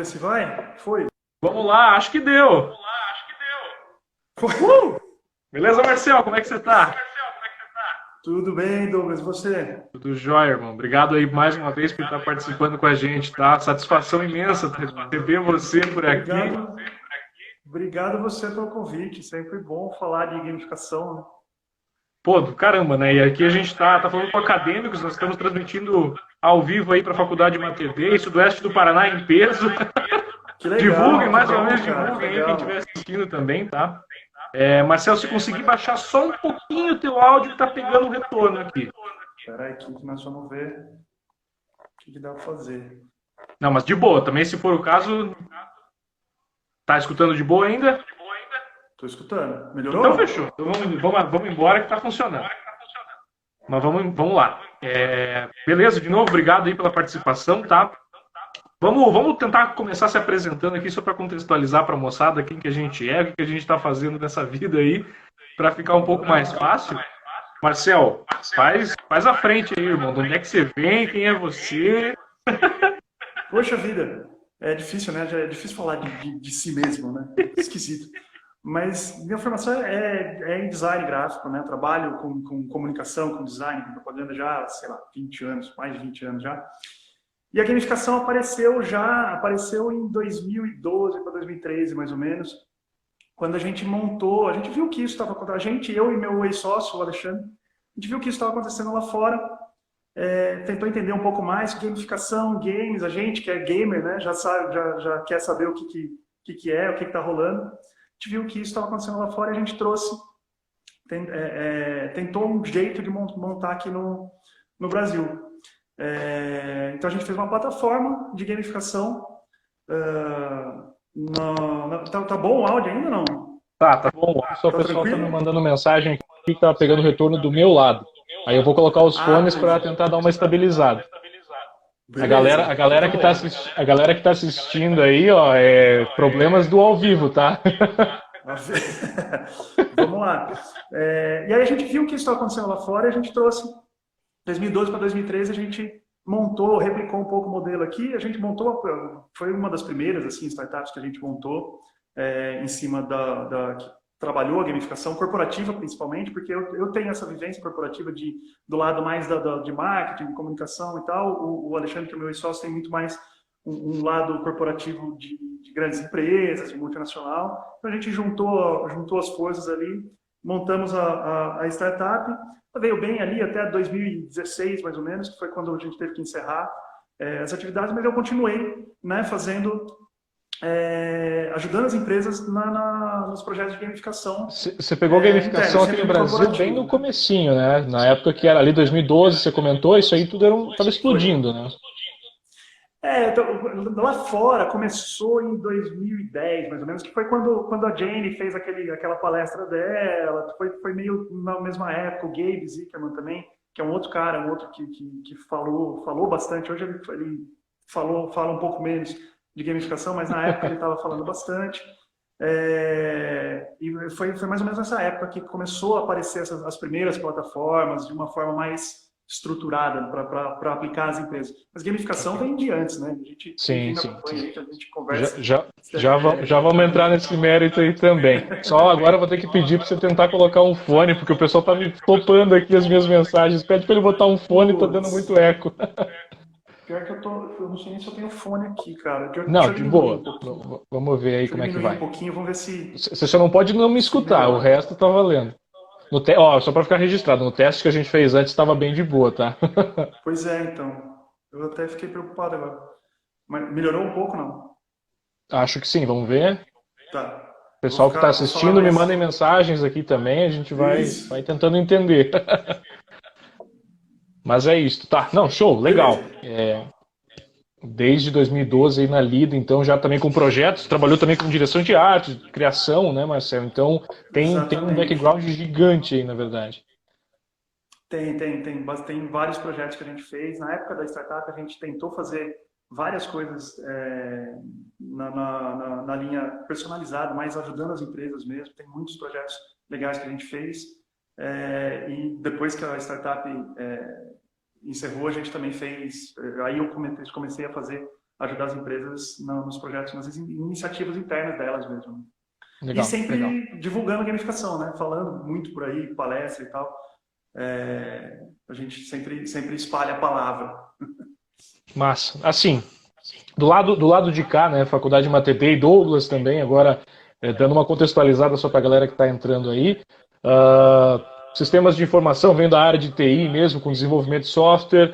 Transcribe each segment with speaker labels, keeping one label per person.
Speaker 1: Se vai? Foi.
Speaker 2: Vamos lá, acho que deu.
Speaker 1: Foi.
Speaker 2: Beleza, Marcel? Como é que você tá?
Speaker 1: Tudo bem, Douglas, e você?
Speaker 2: Tudo jóia, irmão. Obrigado aí mais uma vez por estar participando com a gente, tá? Satisfação imensa receber você por aqui.
Speaker 1: Obrigado, obrigado você pelo convite. Sempre bom falar de gamificação, né?
Speaker 2: Pô, do caramba, né? E aqui a gente tá falando com acadêmicos, nós estamos transmitindo ao vivo aí para a Faculdade MATD, Sudoeste do Paraná em peso.
Speaker 1: Que legal,
Speaker 2: Divulguem,
Speaker 1: que
Speaker 2: mais uma
Speaker 1: bom,
Speaker 2: vez
Speaker 1: cara, que
Speaker 2: divulguem aí quem
Speaker 1: legal.
Speaker 2: estiver assistindo também, tá? Marcel, se conseguir baixar só um pouquinho o teu áudio, tá pegando um retorno aqui.
Speaker 1: Espera aí que nós vamos ver o que dá pra fazer.
Speaker 2: Não, mas de boa, também se for o caso, tá escutando de boa ainda?
Speaker 1: Tô escutando.
Speaker 2: Então
Speaker 1: Melhorou?
Speaker 2: fechou. Então vamos embora que tá funcionando. Mas vamos lá. Beleza, de novo, obrigado aí pela participação, tá? Vamos tentar começar se apresentando aqui, só para contextualizar para a moçada quem que a gente é, o que a gente está fazendo nessa vida aí, para ficar um pouco mais fácil. Marcel, faz a frente aí, irmão. De onde é que você vem? Quem é você?
Speaker 1: Poxa vida, é difícil, né? Já é difícil falar de si mesmo, né? Esquisito. Mas minha formação é em design gráfico, né? Trabalho com comunicação, com design, com propaganda já, sei lá, 20 anos, mais de 20 anos já. E a gamificação apareceu em 2012 para 2013, mais ou menos, quando a gente montou, a gente viu que isso estava acontecendo, eu e meu ex-sócio, o Alexandre, a gente viu que isso estava acontecendo lá fora, tentou entender um pouco mais, gamificação, games, a gente que é gamer, né, já sabe, já quer saber o que é, o que está rolando. A gente viu que isso estava acontecendo lá fora e a gente tentou um jeito de montar aqui no Brasil. Então a gente fez uma plataforma de gamificação. Tá bom o áudio ainda ou não?
Speaker 2: Tá bom. Só o
Speaker 1: Tá
Speaker 2: pessoal tá me
Speaker 1: tranquilo?
Speaker 2: mandando mensagem aqui que tá pegando retorno do meu lado. Aí eu vou colocar os fones para
Speaker 1: Beleza.
Speaker 2: tentar dar uma estabilizada. A galera,
Speaker 1: Beleza.
Speaker 2: a
Speaker 1: Então
Speaker 2: galera
Speaker 1: tá
Speaker 2: que
Speaker 1: bom.
Speaker 2: tá a galera que tá assistindo aí, ó, problemas do ao vivo, tá?
Speaker 1: Vamos lá. E aí a gente viu que isso estava acontecendo lá fora e a gente trouxe 2012 para 2013 a gente montou, replicou um pouco o modelo aqui, a gente montou, foi uma das primeiras assim, startups que a gente montou em cima que trabalhou a gamificação corporativa principalmente, porque eu tenho essa vivência corporativa do lado mais de marketing, de comunicação e tal, o Alexandre, que é meu ex-sócio, tem muito mais um lado corporativo de grandes empresas, de multinacional, então a gente juntou as forças ali, montamos a startup, veio bem ali até 2016, mais ou menos, que foi quando a gente teve que encerrar as atividades, mas eu continuei, né, ajudando as empresas nos projetos de gamificação
Speaker 2: Você pegou a
Speaker 1: interno,
Speaker 2: gamificação aqui
Speaker 1: sempre
Speaker 2: no
Speaker 1: no
Speaker 2: Brasil bem no
Speaker 1: corporativo.
Speaker 2: comecinho, né? Na época que era ali 2012, você comentou, isso aí tudo tava
Speaker 1: Foi.
Speaker 2: explodindo, né?
Speaker 1: Então, lá fora começou em 2010, mais ou menos, que foi quando a Jane fez aquela palestra dela, foi meio na mesma época, o Gabe Zickerman também, que é um outro cara, um outro que falou bastante, hoje ele fala um pouco menos de gamificação, mas na época ele estava falando bastante. E foi mais ou menos nessa época que começou a aparecer as primeiras plataformas de uma forma mais estruturada para aplicar às empresas. Mas gamificação vem de antes, né? Quem
Speaker 2: Sim,
Speaker 1: me
Speaker 2: sim,
Speaker 1: acompanha
Speaker 2: sim.
Speaker 1: aí, que a gente
Speaker 2: Já,
Speaker 1: conversa.
Speaker 2: já, já vamos entrar nesse mérito aí também. Só agora eu vou ter que pedir para você tentar colocar um fone, porque o pessoal tá me topando aqui as minhas mensagens. Pede para ele botar um fone, tá dando
Speaker 1: Putz,
Speaker 2: muito eco.
Speaker 1: pior que eu não sei nem se eu tenho fone aqui, cara. Deixa
Speaker 2: Não,
Speaker 1: eu
Speaker 2: de
Speaker 1: diminuir
Speaker 2: boa.
Speaker 1: um pouquinho.
Speaker 2: Vamos ver aí
Speaker 1: Deixa eu
Speaker 2: como é que
Speaker 1: diminuir um
Speaker 2: vai.
Speaker 1: pouquinho, vamos ver se,
Speaker 2: Você só não pode não me
Speaker 1: se
Speaker 2: escutar, o
Speaker 1: melhora.
Speaker 2: resto tá valendo. Só para ficar registrado, no teste que a gente fez antes estava bem de boa, tá?
Speaker 1: Pois é, então. Eu até fiquei preocupado agora. Mas melhorou um pouco, não?
Speaker 2: Acho que sim, vamos ver.
Speaker 1: Tá.
Speaker 2: O pessoal que está
Speaker 1: Vou falar
Speaker 2: assistindo, me
Speaker 1: mais.
Speaker 2: mandem mensagens aqui também, a gente vai
Speaker 1: Isso.
Speaker 2: tentando entender. Mas é isso, tá? Não, show,
Speaker 1: Beleza.
Speaker 2: legal. Desde 2012 aí na Lida, então já também com projetos, trabalhou também com direção de arte, de criação, né, Marcelo? Então tem um
Speaker 1: Exatamente.
Speaker 2: background gigante aí, na verdade.
Speaker 1: Tem vários projetos que a gente fez. Na época da startup, a gente tentou fazer várias coisas na linha personalizada, mais ajudando as empresas mesmo. Tem muitos projetos legais que a gente fez. E depois que a startup encerrou, a gente também fez. Aí eu comecei a fazer ajudar as empresas nos projetos, nas iniciativas internas delas mesmo. Né?
Speaker 2: Legal,
Speaker 1: e sempre
Speaker 2: legal.
Speaker 1: divulgando gamificação, né? Falando muito por aí, palestra e tal. A gente sempre espalha a palavra.
Speaker 2: Massa. Assim, do lado de cá, né, Faculdade MATB e Douglas também, agora dando uma contextualizada só para a galera que está entrando aí, sistemas de informação, vem da área de TI mesmo, com desenvolvimento de software,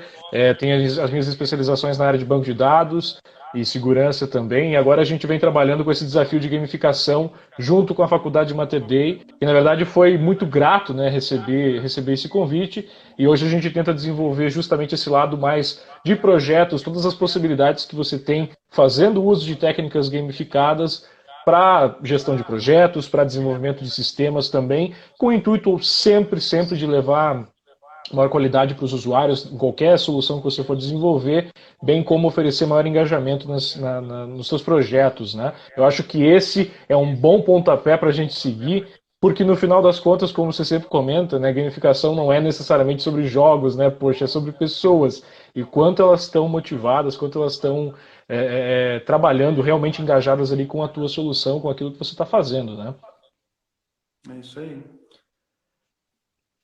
Speaker 2: tem as minhas especializações na área de banco de dados e segurança também, e agora a gente vem trabalhando com esse desafio de gamificação junto com a Faculdade MATB, que na verdade foi muito grato, né, receber esse convite, e hoje a gente tenta desenvolver justamente esse lado mais de projetos, todas as possibilidades que você tem fazendo uso de técnicas gamificadas para gestão de projetos, para desenvolvimento de sistemas também, com o intuito sempre de levar maior qualidade para os usuários em qualquer solução que você for desenvolver, bem como oferecer maior engajamento nos seus projetos, né? Eu acho que esse é um bom pontapé para a gente seguir, porque no final das contas, como você sempre comenta, né, gamificação não é necessariamente sobre jogos, né? Poxa, é sobre pessoas e quanto elas estão motivadas, quanto elas estão trabalhando realmente engajadas ali com a tua solução, com aquilo que você está fazendo, né?
Speaker 1: É isso aí.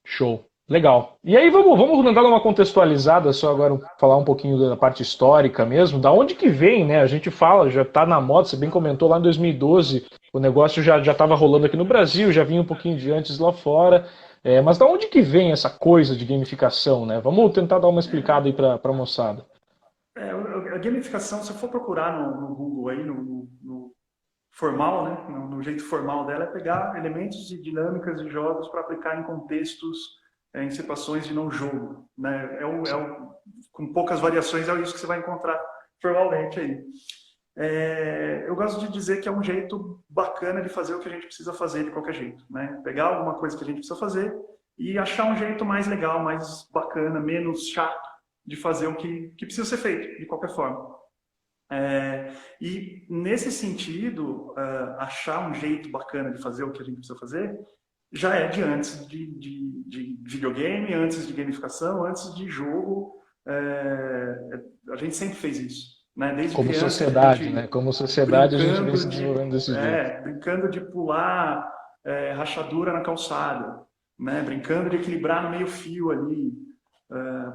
Speaker 2: Show. Legal. E aí vamos dar uma contextualizada, só agora falar um pouquinho da parte histórica mesmo, da onde que vem, né? A gente fala, já está na moda, você bem comentou lá em 2012, o negócio já estava rolando aqui no Brasil, já vinha um pouquinho de antes lá fora, mas da onde que vem essa coisa de gamificação, né? Vamos tentar dar uma explicada aí para a moçada.
Speaker 1: A gamificação, se eu for procurar no Google aí, no formal, né? No jeito formal dela, é pegar elementos e dinâmicas de jogos para aplicar em contextos, em situações de não jogo, né? Com poucas variações, é isso que você vai encontrar formalmente aí. Eu gosto de dizer que é um jeito bacana de fazer o que a gente precisa fazer de qualquer jeito, né? Pegar alguma coisa que a gente precisa fazer e achar um jeito mais legal, mais bacana, menos chato de fazer o que precisa ser feito, de qualquer forma. E nesse sentido, achar um jeito bacana de fazer o que a gente precisa fazer já é de antes de videogame, antes de gamificação, antes de jogo. A gente sempre fez isso, né? Desde
Speaker 2: Como
Speaker 1: criança,
Speaker 2: sociedade, né? Como sociedade a gente vem se desenvolvendo desse jeito.
Speaker 1: Brincando de pular rachadura na calçada, né? Brincando de equilibrar no meio fio ali,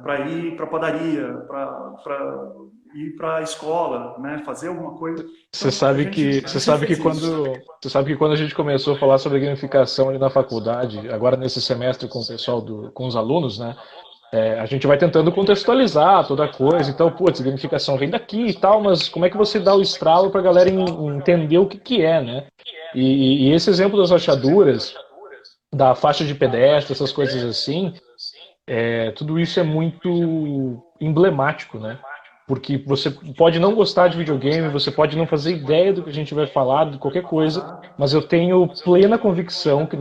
Speaker 1: para ir para a padaria, para ir para a escola, né? Fazer alguma coisa.
Speaker 2: Você sabe que quando a gente começou a falar sobre gamificação ali na faculdade, agora nesse semestre com o pessoal com os alunos, né? A gente vai tentando contextualizar toda a coisa, então, putz, gamificação vem daqui e tal, mas como é que você dá o estralo para a galera entender o que é, né? E esse exemplo das rachaduras, da faixa de pedestre, essas coisas assim, tudo isso é muito emblemático, né? Porque você pode não gostar de videogame, você pode não fazer ideia do que a gente vai falar, de qualquer coisa, mas eu tenho plena convicção que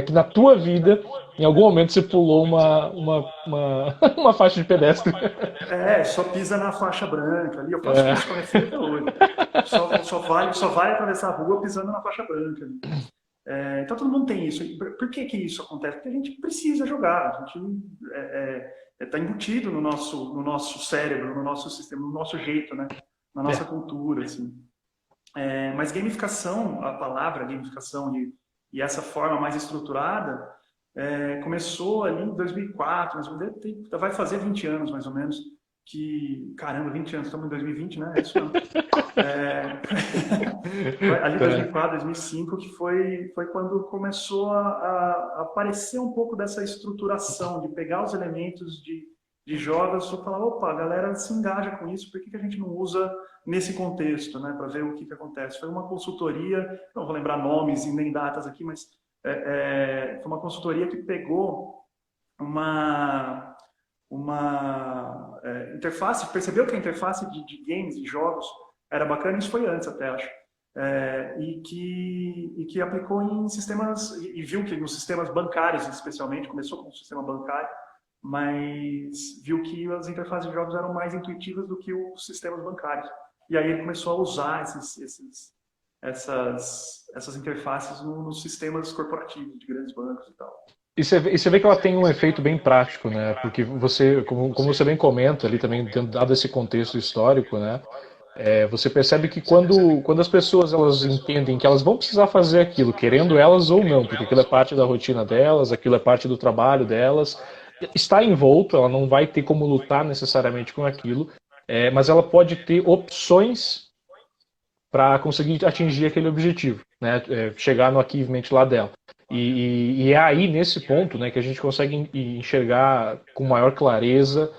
Speaker 2: que na tua vida, em algum momento você pulou uma faixa de pedestre.
Speaker 1: Só pisa na faixa branca ali. Eu faço isso com a minha filha até hoje. Só vai atravessar a rua pisando na faixa branca. Então todo mundo tem isso. Por que isso acontece? Porque a gente precisa jogar. A gente está embutido no nosso cérebro, no nosso sistema, no nosso jeito, né? Na nossa cultura, assim. Mas gamificação, a palavra gamificação e essa forma mais estruturada começou ali em 2004, vai fazer 20 anos mais ou menos, caramba, 20 anos, estamos em 2020, né? É isso não. Ali 2004, 2005, que foi quando começou a aparecer um pouco dessa estruturação, de pegar os elementos de jogos e falar, opa, a galera se engaja com isso, por que a gente não usa nesse contexto, né? Para ver o que acontece. Foi uma consultoria, não vou lembrar nomes e nem datas aqui, mas foi uma consultoria que pegou uma interface, percebeu que a interface de games, de jogos, era bacana, isso foi antes até, acho, e que aplicou em sistemas, e viu que nos sistemas bancários, especialmente, começou com o sistema bancário, mas viu que as interfaces de jogos eram mais intuitivas do que os sistemas bancários. E aí ele começou a usar essas interfaces nos sistemas corporativos de grandes bancos e tal.
Speaker 2: E você vê que ela tem um efeito bem prático, né? Porque você, como você bem comenta ali também, dado esse contexto histórico, né?
Speaker 3: Você percebe que quando as pessoas elas entendem que elas vão precisar fazer aquilo, querendo elas ou não, porque aquilo é parte da rotina delas, aquilo é parte do trabalho delas, está envolto, ela não vai ter como lutar necessariamente com aquilo, mas ela pode ter opções para conseguir atingir aquele objetivo, né? Chegar no achievement lá dela. E é aí, nesse ponto, né, que a gente consegue enxergar com maior clareza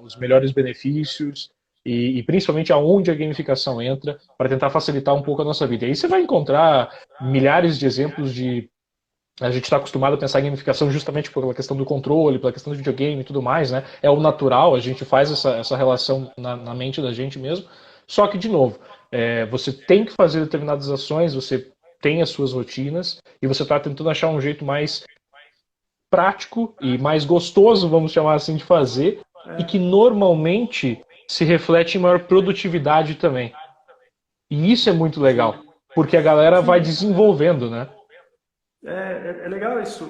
Speaker 3: os melhores benefícios e principalmente aonde a gamificação entra para tentar facilitar um pouco a nossa vida. E aí você vai encontrar milhares de exemplos de... A gente está acostumado a pensar em gamificação justamente pela questão do controle, pela questão do videogame e tudo mais, né? É o natural, a gente faz essa relação na mente da gente mesmo. Só que, de novo, você tem que fazer determinadas ações, você tem as suas rotinas e você está tentando achar um jeito mais prático e mais gostoso, vamos chamar assim, de fazer e que normalmente se reflete em maior produtividade também. E isso é muito legal, porque a galera vai desenvolvendo, né?
Speaker 1: É legal esse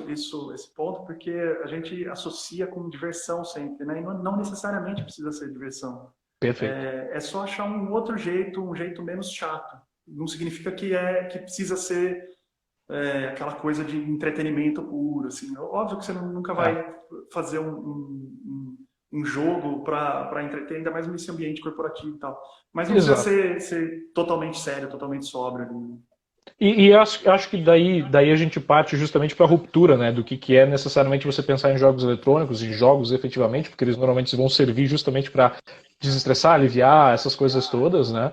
Speaker 1: ponto, porque a gente associa com diversão sempre, né? E não necessariamente precisa ser diversão.
Speaker 3: Perfeito.
Speaker 1: É só achar um outro jeito, um jeito menos chato. Não significa que precisa ser aquela coisa de entretenimento puro, assim. Óbvio que você nunca vai fazer um jogo para entreter, ainda mais nesse ambiente corporativo e tal. Mas não
Speaker 3: Exato.
Speaker 1: precisa ser totalmente sério, totalmente sóbrio.
Speaker 3: E acho que daí a gente parte justamente para a ruptura, né, do que é necessariamente você pensar em jogos eletrônicos, em jogos efetivamente, porque eles normalmente vão servir justamente para desestressar, aliviar essas coisas todas, né,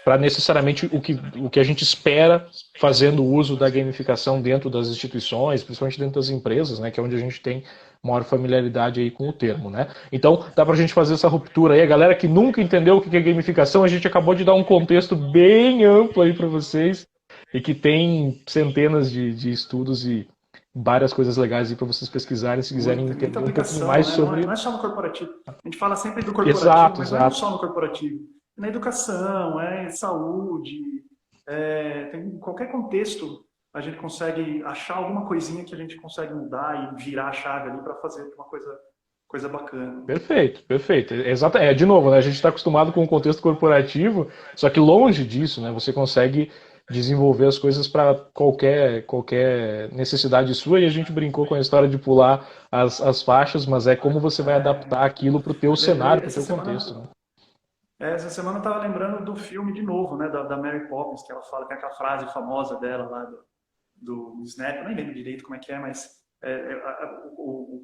Speaker 3: para necessariamente o que a gente espera fazendo uso da gamificação dentro das instituições, principalmente dentro das empresas, né, que é onde a gente tem maior familiaridade aí com o termo, né? Então, dá pra gente fazer essa ruptura aí. A galera que nunca entendeu o que é gamificação, a gente acabou de dar um contexto bem amplo aí para vocês e que tem centenas de estudos e várias coisas legais aí para vocês pesquisarem se quiserem
Speaker 1: Muita
Speaker 3: entender um pouquinho
Speaker 1: aplicação,
Speaker 3: mais
Speaker 1: né?
Speaker 3: sobre...
Speaker 1: Não é só no corporativo. A gente fala sempre do corporativo,
Speaker 3: Exato,
Speaker 1: mas não é
Speaker 3: exato.
Speaker 1: só no corporativo. É na educação, é em saúde, tem qualquer contexto a gente consegue achar alguma coisinha que a gente consegue mudar e virar a chave ali para fazer uma coisa bacana.
Speaker 3: Perfeito, perfeito. Exato. De novo, né? A gente está acostumado com o contexto corporativo, só que longe disso, né? Você consegue desenvolver as coisas para qualquer necessidade sua, e a gente brincou com a história de pular as faixas, mas é como você vai adaptar aquilo para o teu cenário, para o teu contexto, né?
Speaker 1: Essa semana eu estava lembrando do filme de novo, né? Da Mary Poppins, que ela fala, tem aquela frase famosa dela lá do Snap, eu nem lembro direito como é que é, mas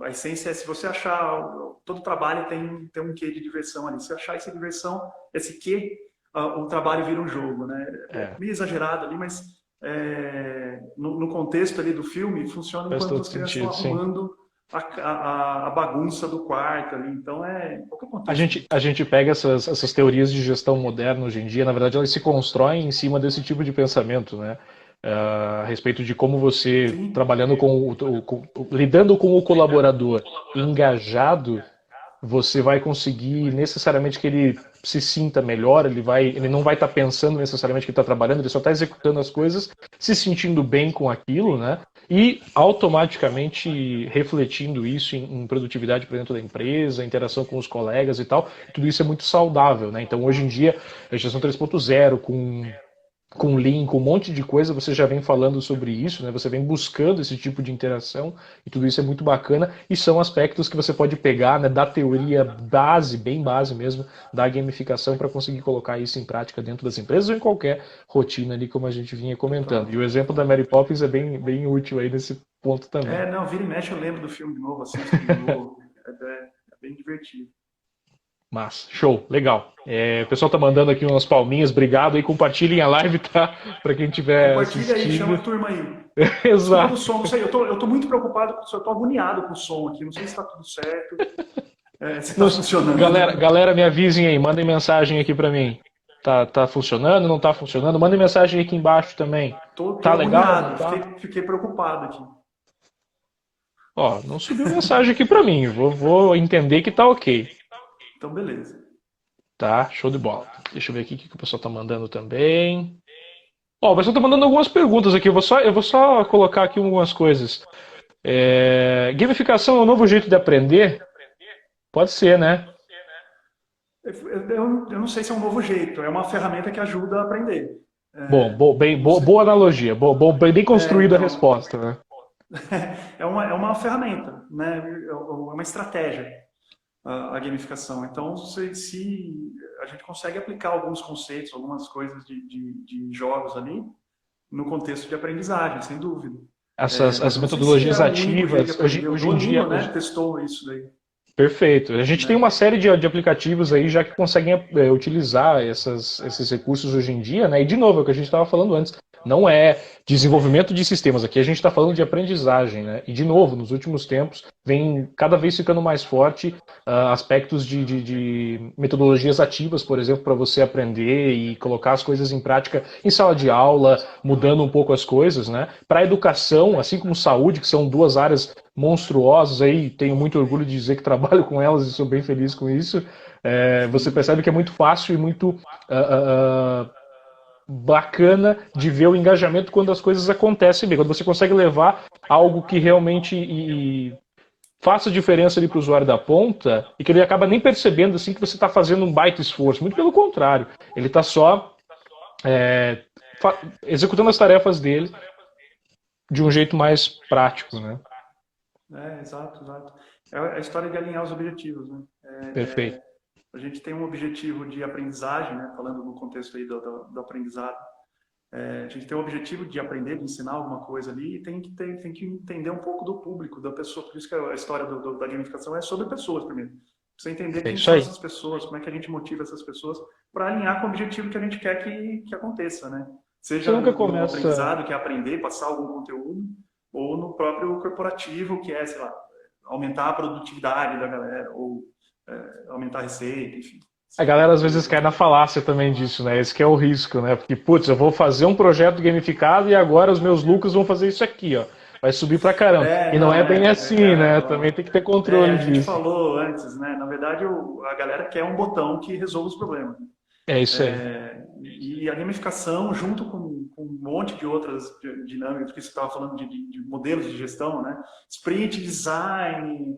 Speaker 1: a essência é se você achar, todo trabalho tem um quê de diversão ali, se você achar essa diversão, esse quê, o trabalho vira um jogo, né? É meio exagerado ali, mas no contexto ali do filme funciona enquanto as crianças estão arrumando a bagunça do quarto ali, então qualquer contexto.
Speaker 3: A gente pega essas teorias de gestão moderna hoje em dia, na verdade elas se constroem em cima desse tipo de pensamento, né? A respeito de como você, trabalhando lidando com o colaborador engajado, você vai conseguir necessariamente que ele se sinta melhor, ele não vai estar pensando necessariamente que está trabalhando, ele só está executando as coisas, se sentindo bem com aquilo, né? E automaticamente refletindo isso em produtividade para dentro da empresa, interação com os colegas e tal. Tudo isso é muito saudável, né? Então hoje em dia a gestão 3.0 com Lean, com um monte de coisa, você já vem falando sobre isso, né? Você vem buscando esse tipo de interação e tudo isso é muito bacana e são aspectos que você pode pegar, né, da teoria base, bem base mesmo, da gamificação para conseguir colocar isso em prática dentro das empresas ou em qualquer rotina ali, como a gente vinha comentando. E o exemplo da Mary Poppins é bem útil aí nesse ponto também.
Speaker 1: Não, vira e mexe eu lembro do filme de novo, assisto de novo, é bem divertido.
Speaker 3: Mas, show, legal. O pessoal tá mandando aqui umas palminhas, obrigado aí, compartilhem a live, tá? Para quem tiver
Speaker 1: Compartilha
Speaker 3: assistindo.
Speaker 1: aí, chama a turma aí.
Speaker 3: Exato.
Speaker 1: Do som, não sei, eu tô muito preocupado, eu tô agoniado com o som aqui, não sei se tá tudo certo, se tá funcionando.
Speaker 3: Galera, me avisem aí, mandem mensagem aqui para mim. Tá funcionando, não tá funcionando? Mandem mensagem aí aqui embaixo também.
Speaker 1: Tô
Speaker 3: Tá legal?
Speaker 1: agoniado,
Speaker 3: Tá?
Speaker 1: fiquei preocupado aqui.
Speaker 3: Ó, não subiu mensagem aqui para mim, vou entender que tá ok.
Speaker 1: Então, beleza.
Speaker 3: Tá, show de bola. Deixa eu ver aqui o que o pessoal tá mandando também. Ó, o pessoal tá mandando algumas perguntas aqui, eu vou só colocar aqui algumas coisas. Gamificação é um novo jeito de aprender? Pode ser, né?
Speaker 1: Eu não sei se é um novo jeito, é uma ferramenta que ajuda a aprender.
Speaker 3: Boa analogia, bem construída a
Speaker 1: Então,
Speaker 3: resposta, né?
Speaker 1: é uma ferramenta, né? É uma estratégia, a gamificação. Então, se a gente consegue aplicar alguns conceitos, algumas coisas de jogos ali, no contexto de aprendizagem, sem dúvida. Mas
Speaker 3: As
Speaker 1: eu não sei se
Speaker 3: metodologias
Speaker 1: é o único jeito de
Speaker 3: ativas,
Speaker 1: aprender. O
Speaker 3: hoje em dia,
Speaker 1: Duolingo, né, testou isso daí,
Speaker 3: perfeito. A gente tem
Speaker 1: né?
Speaker 3: uma série de aplicativos aí já que conseguem utilizar esses recursos hoje em dia, né? E de novo, é o que a gente estava falando antes, não é desenvolvimento de sistemas, aqui a gente está falando de aprendizagem, né? E de novo, nos últimos tempos, vem cada vez ficando mais forte aspectos de metodologias ativas, por exemplo, para você aprender e colocar as coisas em prática em sala de aula, mudando um pouco as coisas, né? Para a educação, assim como saúde, que são duas áreas monstruosas aí, tenho muito orgulho de dizer que trabalho com elas e sou bem feliz com isso. Você percebe que é muito fácil e muito bacana de ver o engajamento quando as coisas acontecem bem, quando você consegue levar algo que realmente faça diferença ali para o usuário da ponta e que ele acaba nem percebendo assim que você está fazendo um baita esforço. Muito pelo contrário, ele está só executando as tarefas dele de um jeito mais prático, né?
Speaker 1: Exato, exato. É a história de alinhar os objetivos, né?
Speaker 3: Perfeito.
Speaker 1: A gente tem um objetivo de aprendizagem, né? Falando no contexto aí do aprendizado. A gente tem o objetivo de aprender, de ensinar alguma coisa ali e tem que entender um pouco do público, da pessoa. Por isso que a história da gamificação é sobre pessoas primeiro. Você entender
Speaker 3: É
Speaker 1: quem
Speaker 3: isso
Speaker 1: são
Speaker 3: aí.
Speaker 1: essas pessoas, como é que a gente motiva essas pessoas para alinhar com o objetivo que a gente quer que aconteça, né?
Speaker 3: Você
Speaker 1: Seja
Speaker 3: nunca
Speaker 1: no
Speaker 3: começa.
Speaker 1: aprendizado, que é aprender, passar algum conteúdo, ou no próprio corporativo, que é, sei lá, aumentar a produtividade da galera, ou aumentar a receita, enfim.
Speaker 3: A galera às vezes cai na falácia também disso, né? Esse que é o risco, né? Porque, putz, eu vou fazer um projeto gamificado e agora os meus lucros vão fazer isso aqui, ó. Vai subir pra caramba. E não
Speaker 1: Não,
Speaker 3: é bem assim, né? Também tem que ter controle
Speaker 1: a gente
Speaker 3: disso.
Speaker 1: falou antes, né? Na verdade, a galera quer um botão que resolva os problemas.
Speaker 3: É isso aí.
Speaker 1: E a gamificação, junto com um monte de outras dinâmicas, que você estava falando de modelos de gestão, né? Sprint design,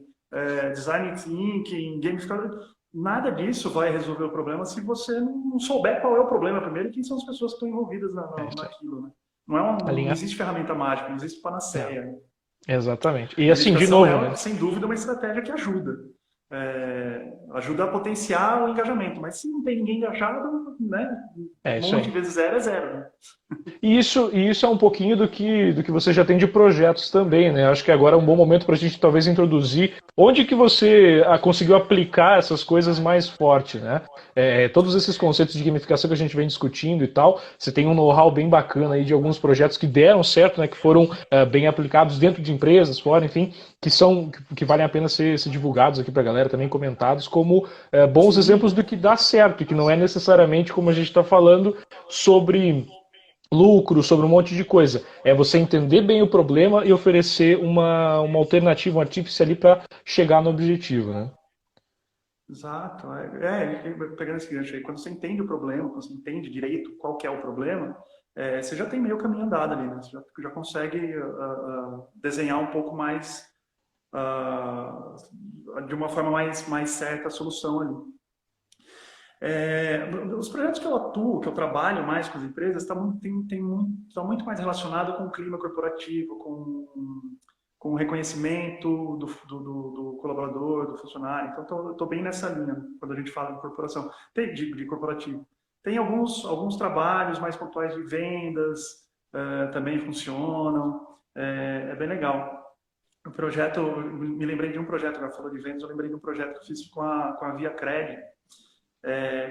Speaker 1: design thinking, gamificação, nada disso vai resolver o problema se você não souber qual é o problema primeiro e quem são as pessoas que estão envolvidas naquilo, né? Não
Speaker 3: Alinhar.
Speaker 1: existe ferramenta mágica, não existe
Speaker 3: Não,
Speaker 1: panaceia.
Speaker 3: exatamente. E
Speaker 1: A
Speaker 3: assim, de
Speaker 1: gamificação
Speaker 3: novo, né?
Speaker 1: é, sem dúvida, uma estratégia que ajuda. Ajuda a potenciar o engajamento, mas se não tem ninguém engajado, né,
Speaker 3: É
Speaker 1: um
Speaker 3: isso
Speaker 1: monte
Speaker 3: aí.
Speaker 1: de vezes zero é zero. Né?
Speaker 3: E isso é um pouquinho do que você já tem de projetos também, né? Acho que agora é um bom momento para a gente talvez introduzir onde que você conseguiu aplicar essas coisas mais forte, né? Todos esses conceitos de gamificação que a gente vem discutindo e tal, você tem um know-how bem bacana aí de alguns projetos que deram certo, né? Que foram bem aplicados dentro de empresas, fora, enfim, que valem a pena ser divulgados aqui para a galera, também comentados como bons exemplos do que dá certo, e que não é necessariamente como a gente está falando sobre lucro, sobre um monte de coisa. É você entender bem o problema e oferecer uma alternativa, um artífice ali para chegar no objetivo, né?
Speaker 1: Exato. Pegando esse gancho aí, quando você entende o problema, quando você entende direito qual que é o problema, você já tem meio caminho andado ali, né? Você já consegue desenhar um pouco mais, de uma forma mais certa a solução ali. Os projetos que eu atuo, que eu trabalho mais com as empresas, estão muito mais relacionados com o clima corporativo, com o reconhecimento do colaborador, do funcionário. Então, estou bem nessa linha quando a gente fala de corporação, de corporativo. Tem alguns trabalhos mais pontuais de vendas, também funcionam, é bem legal. O projeto, me lembrei de um projeto, já falou de vendas, eu lembrei de um projeto que eu fiz com a Via Cred,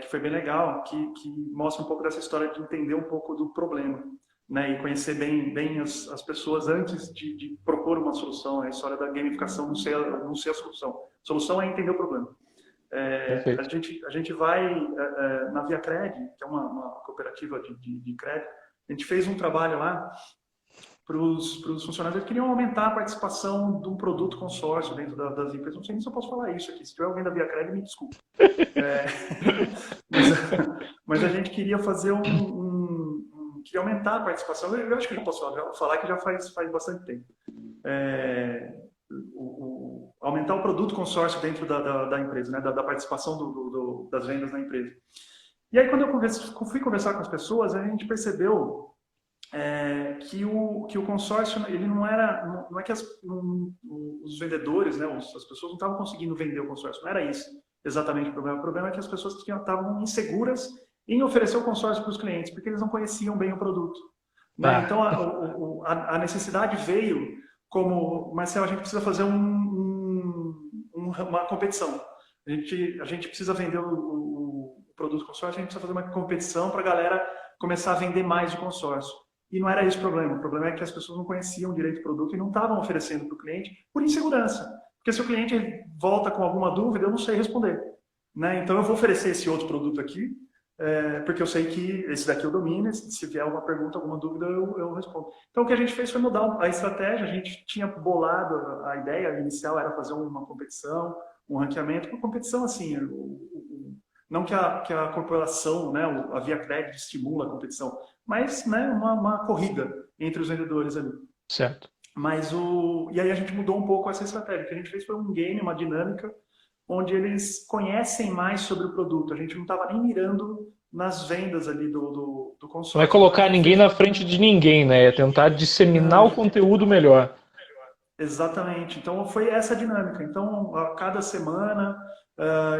Speaker 1: que foi bem legal, que mostra um pouco dessa história de entender um pouco do problema, né, e conhecer bem as pessoas antes de propor uma solução. A história da gamificação não ser a solução. A solução é entender o problema.
Speaker 3: Perfeito.
Speaker 1: A gente vai na Via Cred, que é uma cooperativa de crédito, a gente fez um trabalho lá para os funcionários que queriam aumentar a participação de um produto consórcio dentro das empresas. Não sei nem se eu posso falar isso aqui. Se tiver alguém da Via Cred, me desculpe. Mas a gente queria fazer queria aumentar a participação. Eu acho que eu já posso falar que já faz bastante tempo. Aumentar o produto consórcio dentro da empresa, né? Da participação das vendas na empresa. E aí, quando eu fui conversar com as pessoas, a gente percebeu que o consórcio, ele não é que os vendedores, né, as pessoas não estavam conseguindo vender o consórcio, não era isso exatamente o problema. O problema é que as pessoas estavam inseguras em oferecer o consórcio para os clientes, porque eles não conheciam bem o produto. Né? Então, a necessidade veio como, Marcelo, a gente precisa fazer uma competição. A gente precisa vender o produto consórcio, a gente precisa fazer uma competição para a galera começar a vender mais o consórcio. E não era esse o problema. O problema é que as pessoas não conheciam direito o produto e não estavam oferecendo para o cliente por insegurança. Porque se o cliente volta com alguma dúvida, eu não sei responder. Né? Então, eu vou oferecer esse outro produto aqui, porque eu sei que esse daqui eu domino, se vier alguma pergunta, alguma dúvida, eu respondo. Então, o que a gente fez foi mudar a estratégia, a gente tinha bolado a ideia inicial, era fazer uma competição, um ranqueamento, uma competição assim, não que a corporação, né, a Via Crédito estimula a competição, mas né, uma corrida entre os vendedores ali.
Speaker 3: Certo.
Speaker 1: E aí a gente mudou um pouco essa estratégia. O que a gente fez foi um game, uma dinâmica, onde eles conhecem mais sobre o produto. A gente não estava nem mirando nas vendas ali do consórcio.
Speaker 3: Não é colocar ninguém na frente de ninguém, né? É tentar disseminar o conteúdo melhor.
Speaker 1: Exatamente. Então, foi essa dinâmica. Então, a cada semana,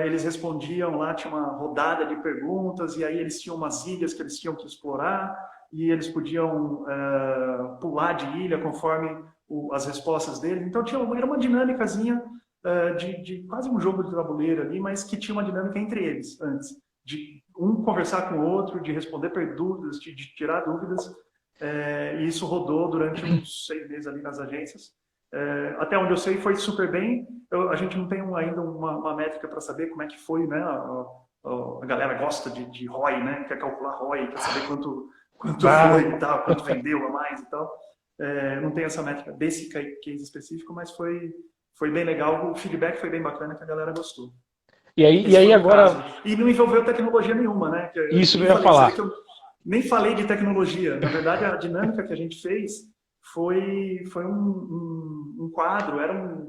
Speaker 1: eles respondiam lá, tinha uma rodada de perguntas, e aí eles tinham umas ilhas que eles tinham que explorar, e eles podiam pular de ilha conforme as respostas deles. Então, era uma dinâmicazinha de quase um jogo de tabuleiro ali, mas que tinha uma dinâmica entre eles antes. De um conversar com o outro, de responder dúvidas, de tirar dúvidas. E isso rodou durante uns 6 meses ali nas agências. Até onde eu sei, foi super bem. A gente não tem ainda uma métrica para saber como é que foi, né? A galera gosta de ROI, né? Quer calcular ROI, quer saber quanto foi e tal, quanto vendeu a mais e tal. Não tem essa métrica desse case específico, mas foi bem legal. O feedback foi bem bacana, que a galera gostou.
Speaker 3: E aí agora...
Speaker 1: Caso. E não envolveu tecnologia nenhuma, né?
Speaker 3: Isso eu ia falar.
Speaker 1: Eu nem falei de tecnologia. Na verdade, a dinâmica que a gente fez foi um quadro, era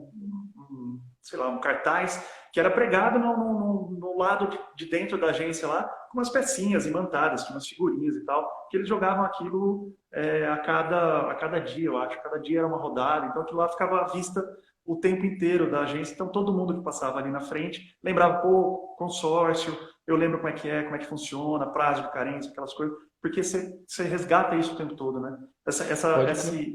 Speaker 1: sei lá, um cartaz que era pregado no lado de dentro da agência lá, com umas pecinhas imantadas, com umas figurinhas e tal, que eles jogavam aquilo a cada dia, eu acho. Cada dia era uma rodada, então aquilo lá ficava à vista o tempo inteiro da agência. Então todo mundo que passava ali na frente lembrava, pô, consórcio, eu lembro como é que funciona, prazo de carência, aquelas coisas, porque você resgata isso o tempo todo, né?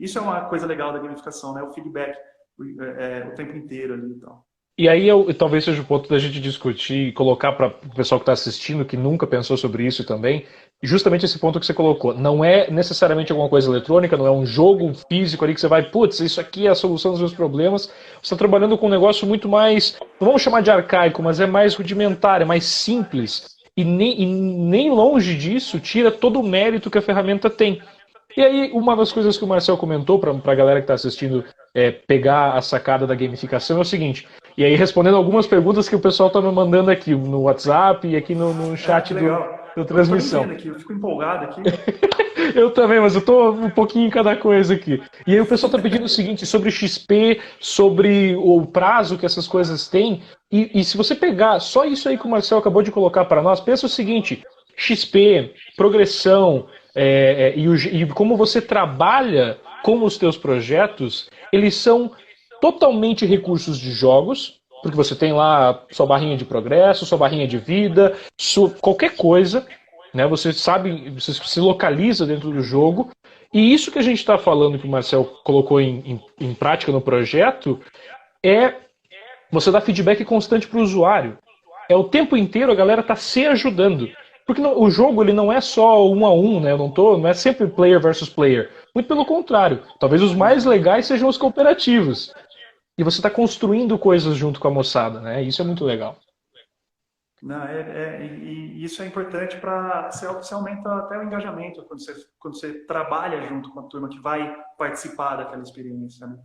Speaker 1: Isso é uma coisa legal da gamificação, né? O feedback o tempo inteiro ali e tal.
Speaker 3: E aí talvez seja o ponto da gente discutir e colocar para o pessoal que está assistindo, que nunca pensou sobre isso também, justamente esse ponto que você colocou. Não é necessariamente alguma coisa eletrônica, não é um jogo físico ali que você vai, putz, isso aqui é a solução dos meus problemas. Você está trabalhando com um negócio muito mais, não vamos chamar de arcaico, mas é mais rudimentar, é mais simples. E nem longe disso tira todo o mérito que a ferramenta tem. E aí, uma das coisas que o Marcel comentou para a galera que está assistindo pegar a sacada da gamificação é o seguinte, e aí respondendo algumas perguntas que o pessoal está me mandando aqui no WhatsApp e aqui no chat do transmissão.
Speaker 1: Eu fico empolgado aqui.
Speaker 3: Eu também, mas eu estou um pouquinho em cada coisa aqui. E aí o pessoal está pedindo o seguinte, sobre XP, sobre o prazo que essas coisas têm, e se você pegar só isso aí que o Marcel acabou de colocar para nós, pensa o seguinte, XP, progressão, e como você trabalha com os teus projetos, eles são totalmente recursos de jogos, porque você tem lá sua barrinha de progresso, sua barrinha de vida, qualquer coisa, né? Você sabe, você se localiza dentro do jogo, e isso que a gente está falando, que o Marcel colocou em prática no projeto, você dar feedback constante para o usuário. O tempo inteiro a galera está se ajudando. Porque o jogo ele não é só 1 a 1, né? Não é sempre player versus player. Muito pelo contrário. Talvez os mais legais sejam os cooperativos. E você está construindo coisas junto com a moçada, né? Isso é muito legal.
Speaker 1: Não, e isso é importante para você aumenta até o engajamento quando você trabalha junto com a turma que vai participar daquela experiência, né?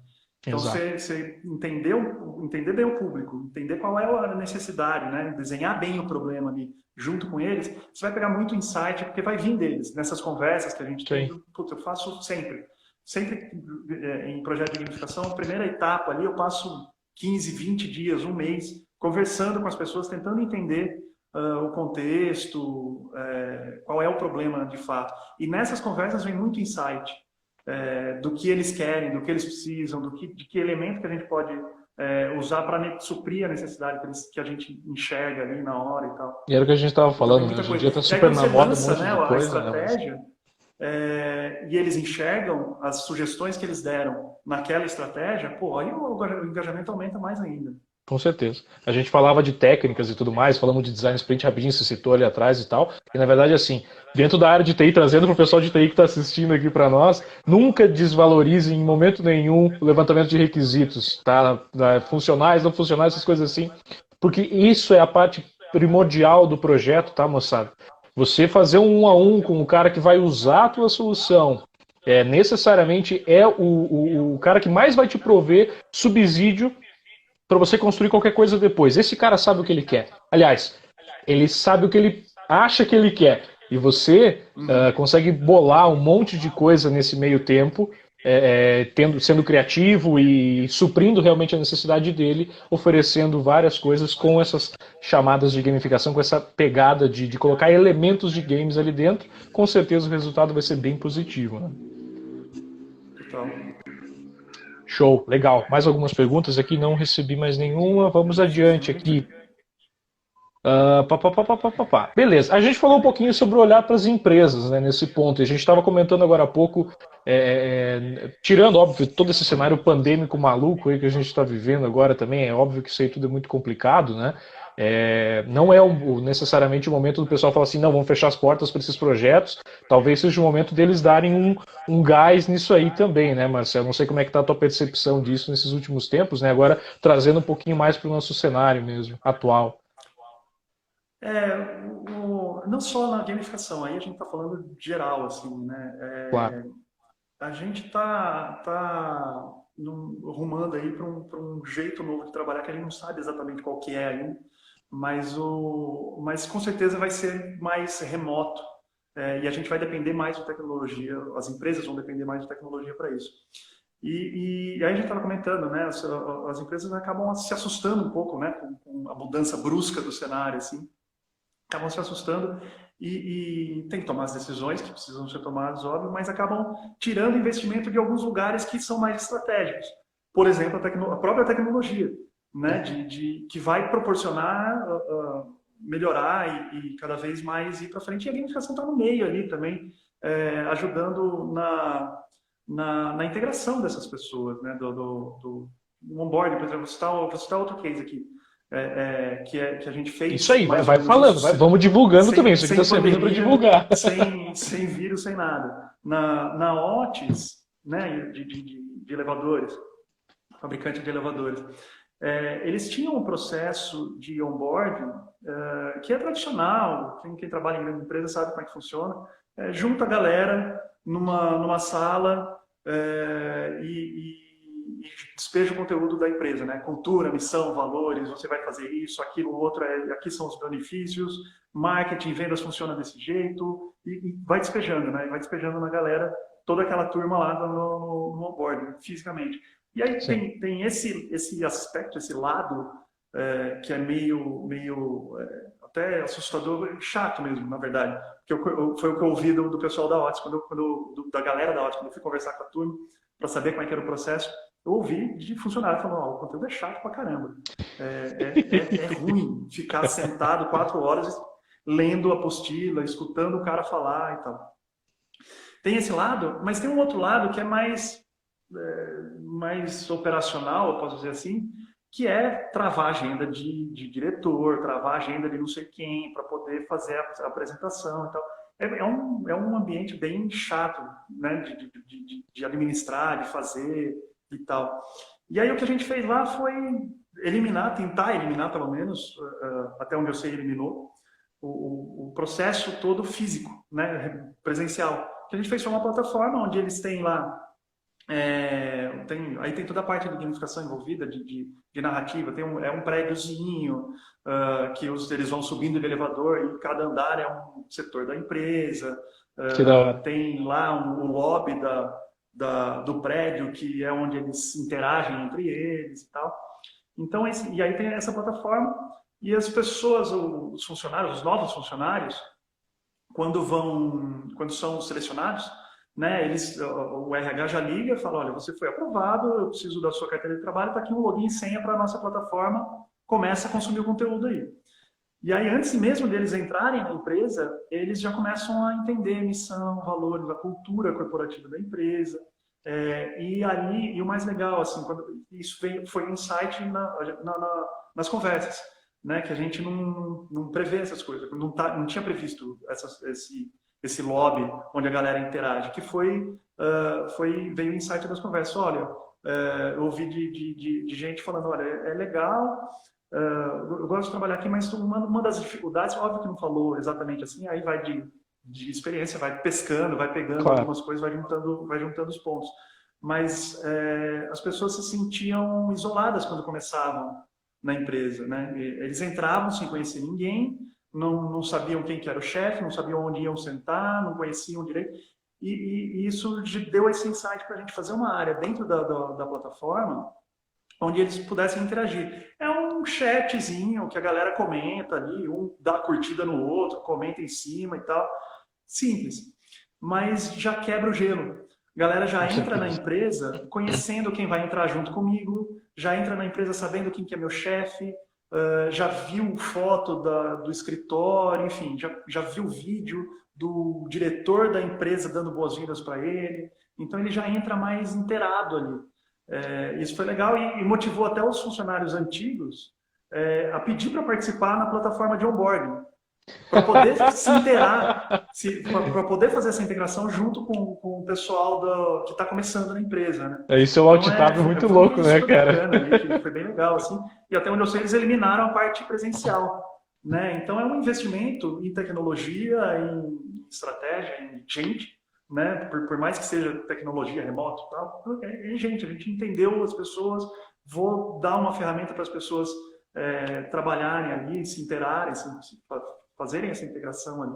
Speaker 1: Então, você entender bem o público, entender qual é a necessidade, né? Desenhar bem o problema ali junto com eles, você vai pegar muito insight, porque vai vir deles. Nessas conversas que a gente tem, eu faço sempre em projeto de gamificação, a primeira etapa ali, eu passo 15, 20 dias, um mês, conversando com as pessoas, tentando entender o contexto, qual é o problema de fato. E nessas conversas vem muito insight do que eles querem, do que eles precisam, de que elemento que a gente pode usar para suprir a necessidade que a gente enxerga ali na hora e tal.
Speaker 3: E era o que a gente estava falando,
Speaker 1: Então,
Speaker 3: hoje em dia está
Speaker 1: e aí,
Speaker 3: super
Speaker 1: quando
Speaker 3: na
Speaker 1: você
Speaker 3: moda um
Speaker 1: lança,
Speaker 3: monte
Speaker 1: né,
Speaker 3: de
Speaker 1: a
Speaker 3: coisa, né?
Speaker 1: estratégia, e eles enxergam as sugestões que eles deram naquela estratégia, pô, aí o engajamento aumenta mais ainda.
Speaker 3: Com certeza. A gente falava de técnicas e tudo mais, falamos de design sprint rapidinho, você citou ali atrás e tal. E na verdade, assim, dentro da área de TI, trazendo para o pessoal de TI que está assistindo aqui para nós, nunca desvalorize em momento nenhum o levantamento de requisitos, tá? Funcionais, não funcionais, essas coisas assim. Porque isso é a parte primordial do projeto, tá, moçada? Você fazer um 1-a-1 com o cara que vai usar a tua solução, necessariamente é o cara que mais vai te prover subsídio para você construir qualquer coisa depois. Esse cara sabe o que ele quer. Aliás, ele sabe o que ele acha que ele quer. E você consegue bolar um monte de coisa nesse meio tempo, sendo criativo e suprindo realmente a necessidade dele, oferecendo várias coisas com essas chamadas de gamificação, com essa pegada de colocar elementos de games ali dentro. Com certeza o resultado vai ser bem positivo, né?
Speaker 1: Então,
Speaker 3: show, legal. Mais algumas perguntas aqui, não recebi mais nenhuma. Vamos adiante aqui. Beleza, a gente falou um pouquinho sobre olhar para as empresas, né, nesse ponto. A gente estava comentando agora há pouco, tirando, óbvio, todo esse cenário pandêmico maluco aí que a gente está vivendo agora também, é óbvio que isso aí tudo é muito complicado, né? Não é necessariamente o momento do pessoal falar assim, não, vamos fechar as portas para esses projetos. Talvez seja o momento deles darem um gás nisso aí também, né, Marcelo? Não sei como é que está a tua percepção disso nesses últimos tempos, né? Agora trazendo um pouquinho mais para o nosso cenário mesmo, atual.
Speaker 1: Não só na gamificação, aí a gente está falando geral, assim, né?
Speaker 3: Claro.
Speaker 1: A gente está rumando aí para um jeito novo de trabalhar que a gente não sabe exatamente qual que é ainda, mas com certeza vai ser mais remoto, e a gente vai depender mais de tecnologia, as empresas vão depender mais de tecnologia para isso. E aí a gente estava comentando, né? As empresas acabam se assustando um pouco, né? Com a mudança brusca do cenário, assim. Acabam se assustando e tem que tomar as decisões que precisam ser tomadas, óbvio, mas acabam tirando investimento de alguns lugares que são mais estratégicos. Por exemplo, a própria tecnologia, né? Que vai proporcionar, melhorar e cada vez mais ir para frente. E a gamificação está no meio ali também, ajudando na integração dessas pessoas, né? Do onboarding, por exemplo, vou citar outro case aqui. Que a gente fez.
Speaker 3: Isso aí, vai falando, vamos divulgando também, isso aqui está servindo para divulgar.
Speaker 1: Sem vírus, sem nada. Na Otis, né, de elevadores, fabricante de elevadores, eles tinham um processo de onboarding que é tradicional, quem trabalha em grande empresa sabe como é que funciona, junta a galera numa sala e despeja o conteúdo da empresa, né? Cultura, missão, valores, você vai fazer isso, aquilo, outro, aqui são os benefícios, marketing, vendas funciona desse jeito, e vai despejando, né? Vai despejando na galera, toda aquela turma lá no onboarding, fisicamente. E aí tem esse aspecto, esse lado, que é meio até assustador, chato mesmo, na verdade. Porque foi o que eu ouvi do pessoal da Otis, da galera da Otis, quando eu fui conversar com a turma, para saber como é que era o processo. Eu ouvi de funcionário falando, o conteúdo é chato pra caramba. É ruim ficar sentado 4 horas lendo a apostila, escutando o cara falar e tal. Tem esse lado, mas tem um outro lado que é mais operacional, eu posso dizer assim, que é travar a agenda de diretor, travar a agenda de não sei quem, para poder fazer a apresentação e tal. É um ambiente bem chato, né, de administrar, de fazer e tal. E aí o que a gente fez lá foi tentar eliminar pelo menos, até onde eu sei eliminou, o processo todo físico, né, presencial. O que a gente fez foi uma plataforma onde eles têm lá, aí tem toda a parte de gamificação envolvida, de narrativa, é um prédiozinho, que eles vão subindo de elevador e cada andar é um setor da empresa, tem lá o lobby do prédio, que é onde eles interagem entre eles e tal. Então, e aí tem essa plataforma, E as pessoas, os funcionários, os novos funcionários, quando são selecionados, né, o RH já liga e fala, olha, você foi aprovado, eu preciso da sua carteira de trabalho, está aqui um login e senha para a nossa plataforma, começa a consumir o conteúdo aí. E aí, antes mesmo deles entrarem na empresa, eles já começam a entender a missão, valores, a cultura corporativa da empresa. E o mais legal, assim, foi um insight nas conversas, né? Que a gente não prevê essas coisas, não tinha previsto esse lobby onde a galera interage, que veio o insight das conversas. Olha, eu ouvi de gente falando, olha, é legal, eu gosto de trabalhar aqui, mas uma das dificuldades, óbvio que não falou exatamente assim, aí vai de experiência, vai pescando, vai pegando
Speaker 3: Claro.
Speaker 1: algumas coisas, vai juntando os pontos. Mas as pessoas se sentiam isoladas quando começavam na empresa, né? Eles entravam sem conhecer ninguém, não sabiam quem que era o chefe, não sabiam onde iam sentar, não conheciam direito. E isso deu esse insight para a gente fazer uma área dentro da plataforma onde eles pudessem interagir. É um chatzinho que a galera comenta ali, um dá curtida no outro, comenta em cima e tal. Simples. Mas já quebra o gelo. A galera já entra na empresa conhecendo quem vai entrar junto comigo, já entra na empresa sabendo quem que é meu chefe, já viu foto do escritório, enfim, já viu vídeo do diretor da empresa dando boas-vindas para ele. Então ele já entra mais inteirado ali. Isso foi legal e motivou até os funcionários antigos a pedir para participar na plataforma de onboarding, para poder se inteirar, para poder fazer essa integração junto com o pessoal que está começando na empresa, né?
Speaker 3: Isso é um alt-tab muito louco, né, cara?
Speaker 1: Bacana, foi bem legal, assim. E até onde eu sei, eles eliminaram a parte presencial, né? Então é um investimento em tecnologia, em estratégia, em gente, né? Por mais que seja tecnologia remota e tal, gente, a gente entendeu as pessoas, vou dar uma ferramenta para as pessoas trabalharem ali, se interarem, fazerem essa integração ali.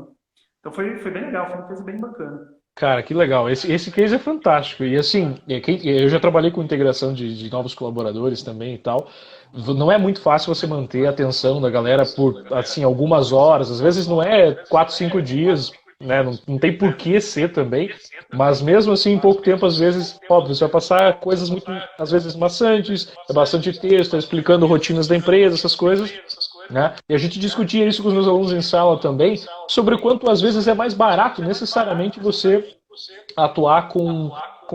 Speaker 1: Então foi bem legal, foi uma coisa bem bacana.
Speaker 3: Cara, que legal. Esse case é fantástico. E assim, eu já trabalhei com integração de novos colaboradores também e tal. Não é muito fácil você manter a atenção da galera por assim, algumas horas. Às vezes não é 4, 5 dias, né? Não tem por que ser também. Mas mesmo assim, em pouco tempo, às vezes, óbvio, você vai passar coisas muito, às vezes, maçantes, bastante texto, explicando rotinas da empresa, essas coisas. Né? E a gente discutia isso com os meus alunos em sala também, sobre o quanto às vezes é mais barato necessariamente você atuar com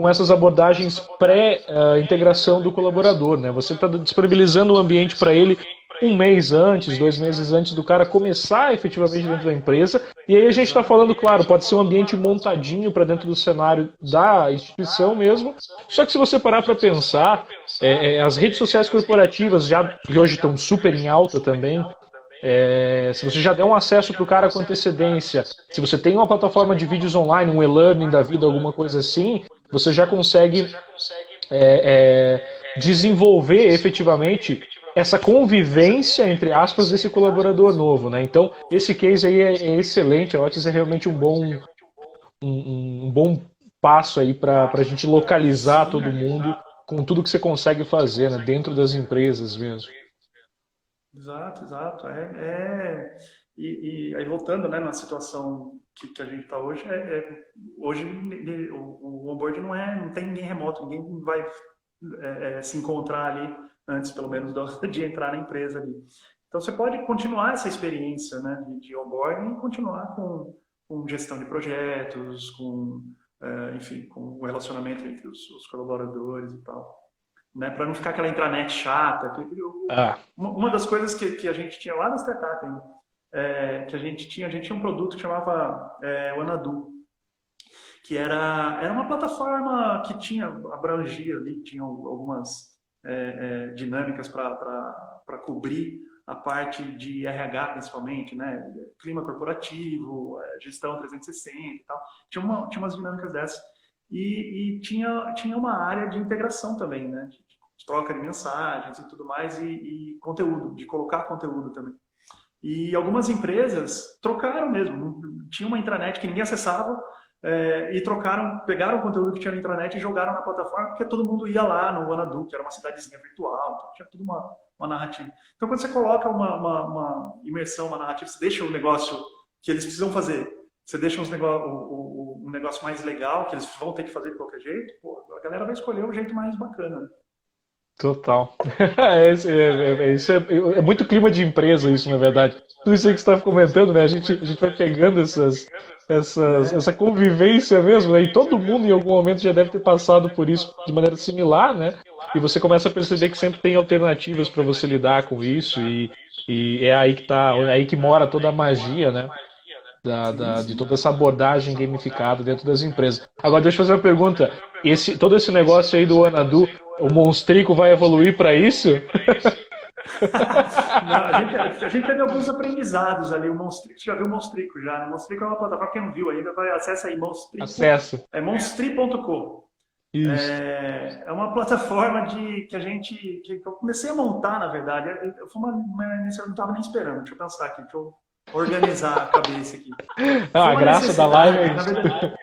Speaker 3: essas abordagens pré-integração do colaborador. Né? Você está disponibilizando o ambiente para ele 1 mês antes, 2 meses antes do cara começar efetivamente dentro da empresa. E aí a gente está falando, claro, pode ser um ambiente montadinho para dentro do cenário da instituição mesmo. Só que se você parar para pensar, as redes sociais corporativas que hoje estão super em alta também, se você já der um acesso para o cara com antecedência, se você tem uma plataforma de vídeos online, um e-learning da vida, alguma coisa assim, você já consegue desenvolver efetivamente essa convivência, entre aspas, desse colaborador novo, né? Então, esse case aí é excelente, a Otis é realmente um bom passo aí para a gente localizar todo mundo com tudo que você consegue fazer, né, dentro das empresas mesmo.
Speaker 1: Exato. E aí voltando, né, na situação que a gente está hoje, hoje o onboard não tem ninguém remoto, ninguém vai se encontrar ali antes, pelo menos, de entrar na empresa ali. Então você pode continuar essa experiência, né, de onboarding e continuar com gestão de projetos, enfim, com o relacionamento entre os colaboradores e tal. Né, para não ficar aquela intranet chata. Uma das coisas que a gente tinha lá na startup, que a gente tinha um produto que chamava o Anadu, que era uma plataforma que abrangia ali, tinha algumas dinâmicas para cobrir a parte de RH principalmente, né, clima corporativo, gestão 360 e tal. Tinha umas dinâmicas dessas. E tinha uma área de integração também, né? De troca de mensagens e tudo mais, e conteúdo, de colocar conteúdo também. E algumas empresas trocaram mesmo. Tinha uma intranet que ninguém acessava, e pegaram o conteúdo que tinha na intranet e jogaram na plataforma, porque todo mundo ia lá no Wanadu, que era uma cidadezinha virtual, então tinha tudo uma narrativa. Então, quando você coloca uma imersão, uma narrativa, você deixa o negócio que eles precisam fazer, você deixa um negócio mais legal, que eles vão ter que fazer de qualquer jeito, pô, a galera vai escolher o jeito mais bacana, né?
Speaker 3: Total. É muito clima de empresa isso, na verdade. Tudo isso aí que você estava comentando, né? A gente vai pegando essa convivência mesmo, né? E todo mundo em algum momento já deve ter passado por isso de maneira similar, né? E você começa a perceber que sempre tem alternativas para você lidar com isso e é aí que é aí que mora toda a magia, né? De toda essa abordagem gamificada dentro das empresas. Agora, deixa eu fazer uma pergunta. Todo esse negócio aí do Wanadu, o Monstrico vai evoluir para isso?
Speaker 1: Não, a gente teve alguns aprendizados ali. Você já viu o Monstrico já, né? Monstrico é uma plataforma, quem não viu ainda, acessa aí, Monstrico.
Speaker 3: Acesso.
Speaker 1: É monstri.com.
Speaker 3: Isso.
Speaker 1: É uma plataforma que eu comecei a montar, na verdade. Foi uma iniciativa que eu não estava nem esperando. Deixa eu pensar aqui, deixa eu organizar a cabeça aqui.
Speaker 3: A graça da live é isso.
Speaker 1: Na verdade,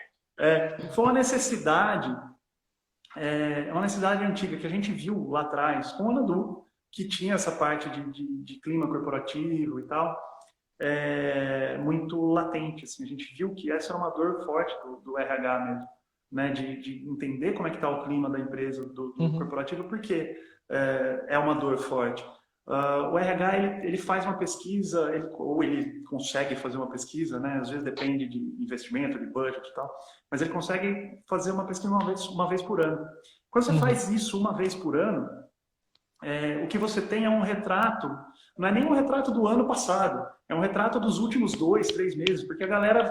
Speaker 1: foi uma necessidade antiga que a gente viu lá atrás com o Wanadu, que tinha essa parte de clima corporativo e tal, muito latente. Assim, a gente viu que essa era uma dor forte do RH mesmo, né, de entender como é que está o clima da empresa, do corporativo, porque é uma dor forte. O RH ele faz uma pesquisa, ou ele consegue fazer uma pesquisa, né? Às vezes depende de investimento, de budget e tal, mas ele consegue fazer uma pesquisa uma vez por ano. Quando você faz isso uma vez por ano, o que você tem é um retrato, não é nem um retrato do ano passado, é um retrato dos últimos 2, 3 meses, porque a galera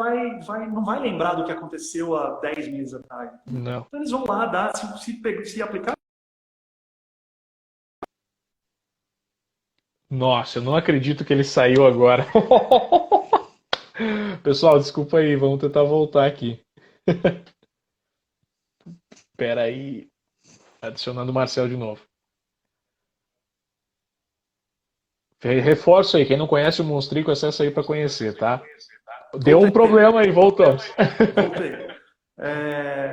Speaker 1: não vai lembrar do que aconteceu há 10 meses atrás.
Speaker 3: Não.
Speaker 1: Então eles vão lá, se aplicar.
Speaker 3: Nossa, eu não acredito que ele saiu agora. Pessoal, desculpa aí, vamos tentar voltar aqui. Espera aí. Adicionando o Marcel de novo. Reforço aí, quem não conhece o Monstrico, acessa aí para conhecer, tá? Deu um problema aí, voltamos.
Speaker 1: Voltei.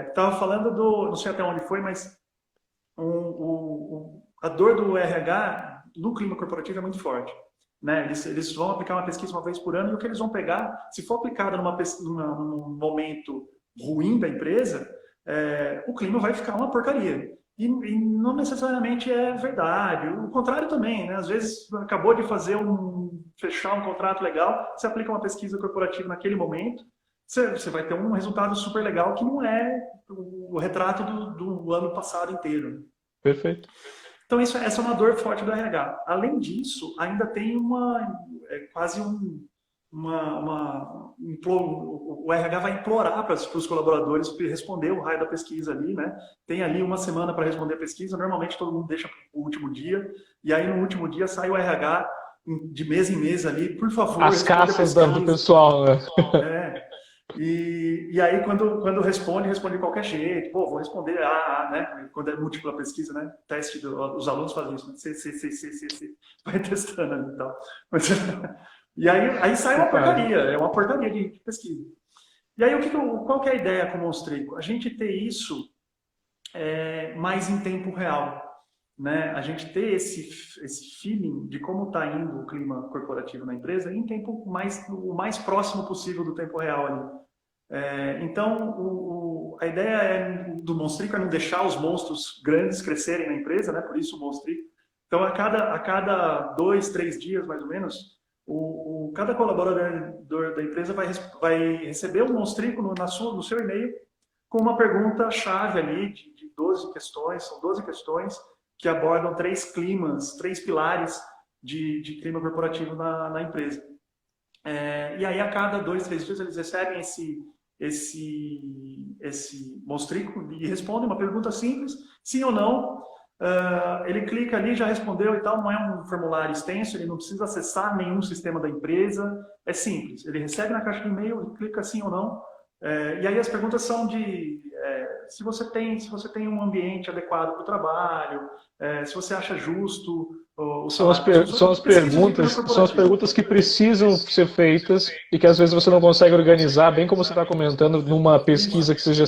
Speaker 1: Estava falando não sei até onde foi, mas a dor do RH no clima corporativo é muito forte. Né? Eles vão aplicar uma pesquisa uma vez por ano e o que eles vão pegar, se for aplicada num momento ruim da empresa, o clima vai ficar uma porcaria. E não necessariamente é verdade. O contrário também, né? Às vezes acabou de fechar um contrato legal, você aplica uma pesquisa corporativa naquele momento, você vai ter um resultado super legal que não é o retrato do ano passado inteiro.
Speaker 3: Perfeito.
Speaker 1: Então, essa é uma dor forte do RH. Além disso, ainda tem quase o RH vai implorar para os colaboradores responder o raio da pesquisa ali, né? Tem ali uma semana para responder a pesquisa, normalmente todo mundo deixa para o último dia, e aí no último dia sai o RH de mês em mês ali, por favor.
Speaker 3: As caças do pessoal, né?
Speaker 1: E aí, quando responde de qualquer jeito. Pô, vou responder né? Quando é múltipla pesquisa, né? Teste, os alunos fazem isso, né? Vai testando ali e tal. E aí sai uma porcaria, é uma porcaria de pesquisa. E aí, qual que é a ideia com o Monstrico? A gente ter isso mais em tempo real. Né? A gente ter esse feeling de como está indo o clima corporativo na empresa em tempo o mais próximo possível do tempo real ali. Então, a ideia do Monstrico é não deixar os monstros grandes crescerem na empresa, né? Por isso o Monstrico. Então, a cada 2, 3 dias, mais ou menos, cada colaborador da empresa vai receber um Monstrico no seu e-mail com uma pergunta-chave ali de 12 questões, são 12 questões, que abordam 3 pilares de clima corporativo na empresa. E aí, a cada 2, 3 dias, eles recebem esse Monstrico e respondem uma pergunta simples, sim ou não. Ele clica ali, já respondeu e tal, não é um formulário extenso, ele não precisa acessar nenhum sistema da empresa, é simples. Ele recebe na caixa de e-mail, clica sim ou não. E aí as perguntas são se você tem um ambiente adequado para o trabalho, se você acha justo o
Speaker 3: São as,
Speaker 1: salário das pessoas,
Speaker 3: são as
Speaker 1: pesquisa de cultura
Speaker 3: perguntas, são as
Speaker 1: corporativa.
Speaker 3: perguntas que precisam ser feitas e que às vezes você não consegue organizar, bem como você está comentando, numa pesquisa que seja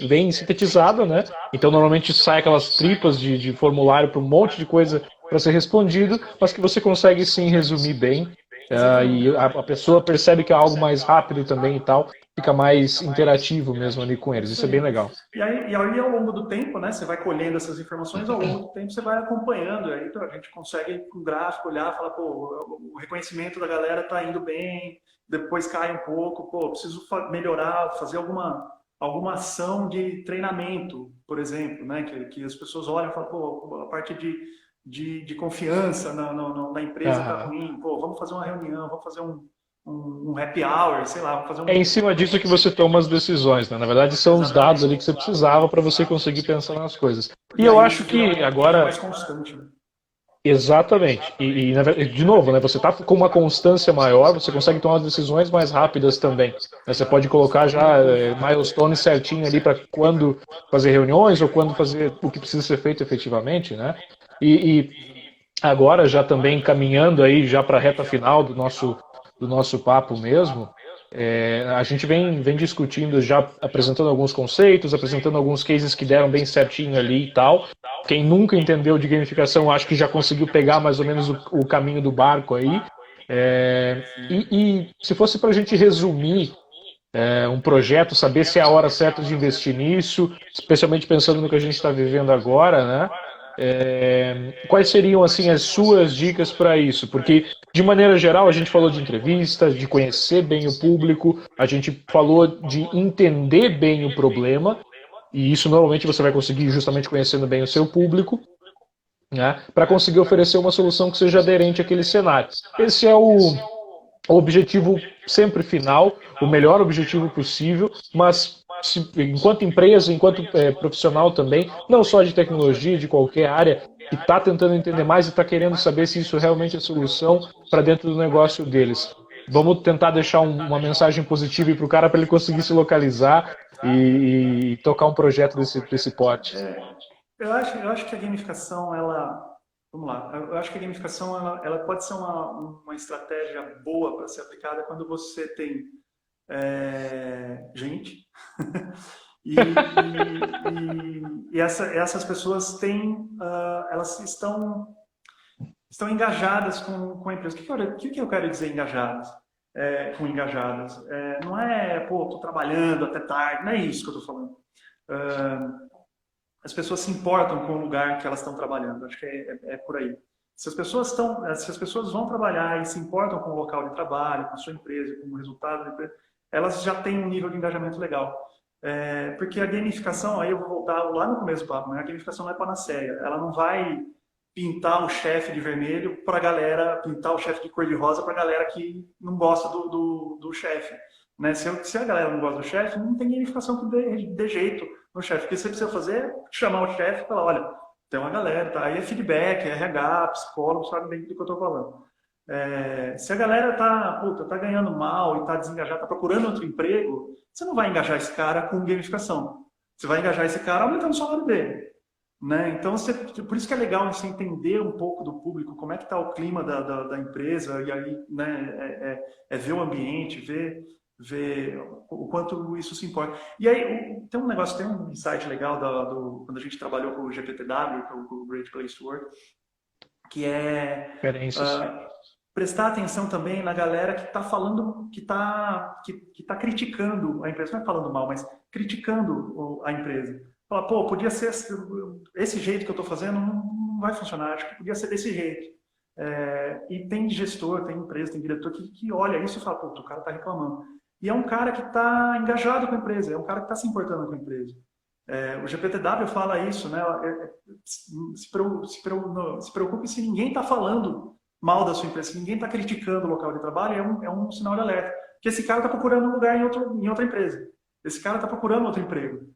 Speaker 3: bem sintetizada, né? Então normalmente sai aquelas tripas de formulário para um monte de coisa para ser respondido, mas que você consegue sim resumir bem. E
Speaker 1: Exatamente.
Speaker 3: a pessoa percebe que é algo mais rápido também e tal, fica mais interativo mesmo ali com eles.
Speaker 1: Isso
Speaker 3: Isso é bem
Speaker 1: aí.
Speaker 3: legal.
Speaker 1: E aí, ao longo do tempo, né, você vai colhendo essas informações, ao longo do tempo você vai acompanhando, e aí então, a gente consegue, com o gráfico, olhar e falar, pô, o reconhecimento da galera está indo bem, depois cai um pouco, pô, preciso melhorar, fazer alguma ação de treinamento, por exemplo, né, que as pessoas olham e falam, pô, a parte de confiança na empresa está
Speaker 3: Aham.
Speaker 1: ruim, pô, vamos fazer uma reunião, vamos fazer um happy hour, sei lá, vamos fazer
Speaker 3: É em
Speaker 1: um...
Speaker 3: cima disso que você toma as decisões, né? Na verdade, são os dados
Speaker 1: Exatamente.
Speaker 3: ali que você precisava para você conseguir pensar nas coisas. E
Speaker 1: E
Speaker 3: eu
Speaker 1: aí
Speaker 3: acho
Speaker 1: isso vira
Speaker 3: que
Speaker 1: um mais
Speaker 3: agora,
Speaker 1: constante, né?
Speaker 3: exatamente, de novo, né? Você está com uma constância maior, você consegue tomar decisões mais rápidas também. Né? Você pode colocar já milestones certinho ali para quando fazer reuniões ou quando fazer o que precisa ser feito efetivamente, né? E agora já também caminhando aí já para a reta final do nosso papo mesmo, a gente vem discutindo já, apresentando alguns conceitos, apresentando alguns cases que deram bem certinho ali e tal. Quem nunca entendeu de gamificação, acho que já conseguiu pegar mais ou menos o caminho do barco aí. E se fosse para a gente resumir um projeto, saber se é a hora certa de investir nisso, especialmente pensando no que a gente está vivendo agora, né? Quais seriam assim as suas dicas para isso? Porque de maneira geral a gente falou de entrevistas, de conhecer bem o público, a gente falou de entender bem o problema, e isso normalmente você vai conseguir justamente conhecendo bem o seu público, né? Para conseguir oferecer uma solução que seja aderente àquele cenário. Esse é o objetivo sempre final, o melhor objetivo possível, mas enquanto empresa, enquanto profissional também, não só de tecnologia, de qualquer área, que está tentando entender mais e está querendo saber se isso realmente é solução para dentro do negócio deles. Vamos tentar deixar uma mensagem positiva para o cara para ele conseguir se localizar e tocar um projeto desse porte.
Speaker 1: Eu acho que a gamificação, vamos lá, eu acho que a gamificação, ela pode ser uma estratégia boa para ser aplicada quando você tem gente e essas pessoas elas estão engajadas com a empresa. O que eu quero dizer engajadas? Com engajadas. Não é, pô, tô trabalhando até tarde, não é isso que eu tô falando. As pessoas se importam com o lugar que elas estão trabalhando. Acho que é por aí. Se as pessoas vão trabalhar e se importam com o local de trabalho, com a sua empresa, com o resultado da empresa, elas já têm um nível de engajamento legal. Porque a gamificação, aí eu vou voltar lá no começo do papo, né? A gamificação não é panaceia. Ela não vai pintar o chefe de vermelho para a galera, pintar o chefe de cor de rosa para a galera que não gosta do chefe. Né? Se a galera não gosta do chefe, não tem gamificação que dê jeito no chefe. O que você precisa fazer é chamar o chefe e falar, olha, tem uma galera, tá? Aí é feedback, é RH, psicólogo, sabe bem do que eu estou falando. Se a galera tá ganhando mal e tá desengajada, tá procurando outro emprego, você não vai engajar esse cara com gamificação. Você vai engajar esse cara aumentando o salário dele. Né? Então, por isso que é legal você entender um pouco do público, como é que está o clima da empresa, e aí né, ver o ambiente, ver o quanto isso se importa. E aí, tem um insight legal quando a gente trabalhou com o GPTW, com o Great Place to Work, que é
Speaker 3: Referências.
Speaker 1: prestar atenção também na galera que está falando, que tá criticando a empresa, não é falando mal, mas criticando a empresa. Fala, pô, podia ser esse jeito que eu estou fazendo, não vai funcionar, acho que podia ser desse jeito. E tem gestor, tem empresa, tem diretor que olha isso e fala, pô, o cara está reclamando. E é um cara que está engajado com a empresa, é um cara que está se importando com a empresa. O GPTW fala isso, né? Se preocupe se ninguém está falando mal da sua empresa, se ninguém está criticando o local de trabalho, é um sinal de alerta. Que esse cara está procurando um lugar em outra empresa. Esse cara está procurando outro emprego.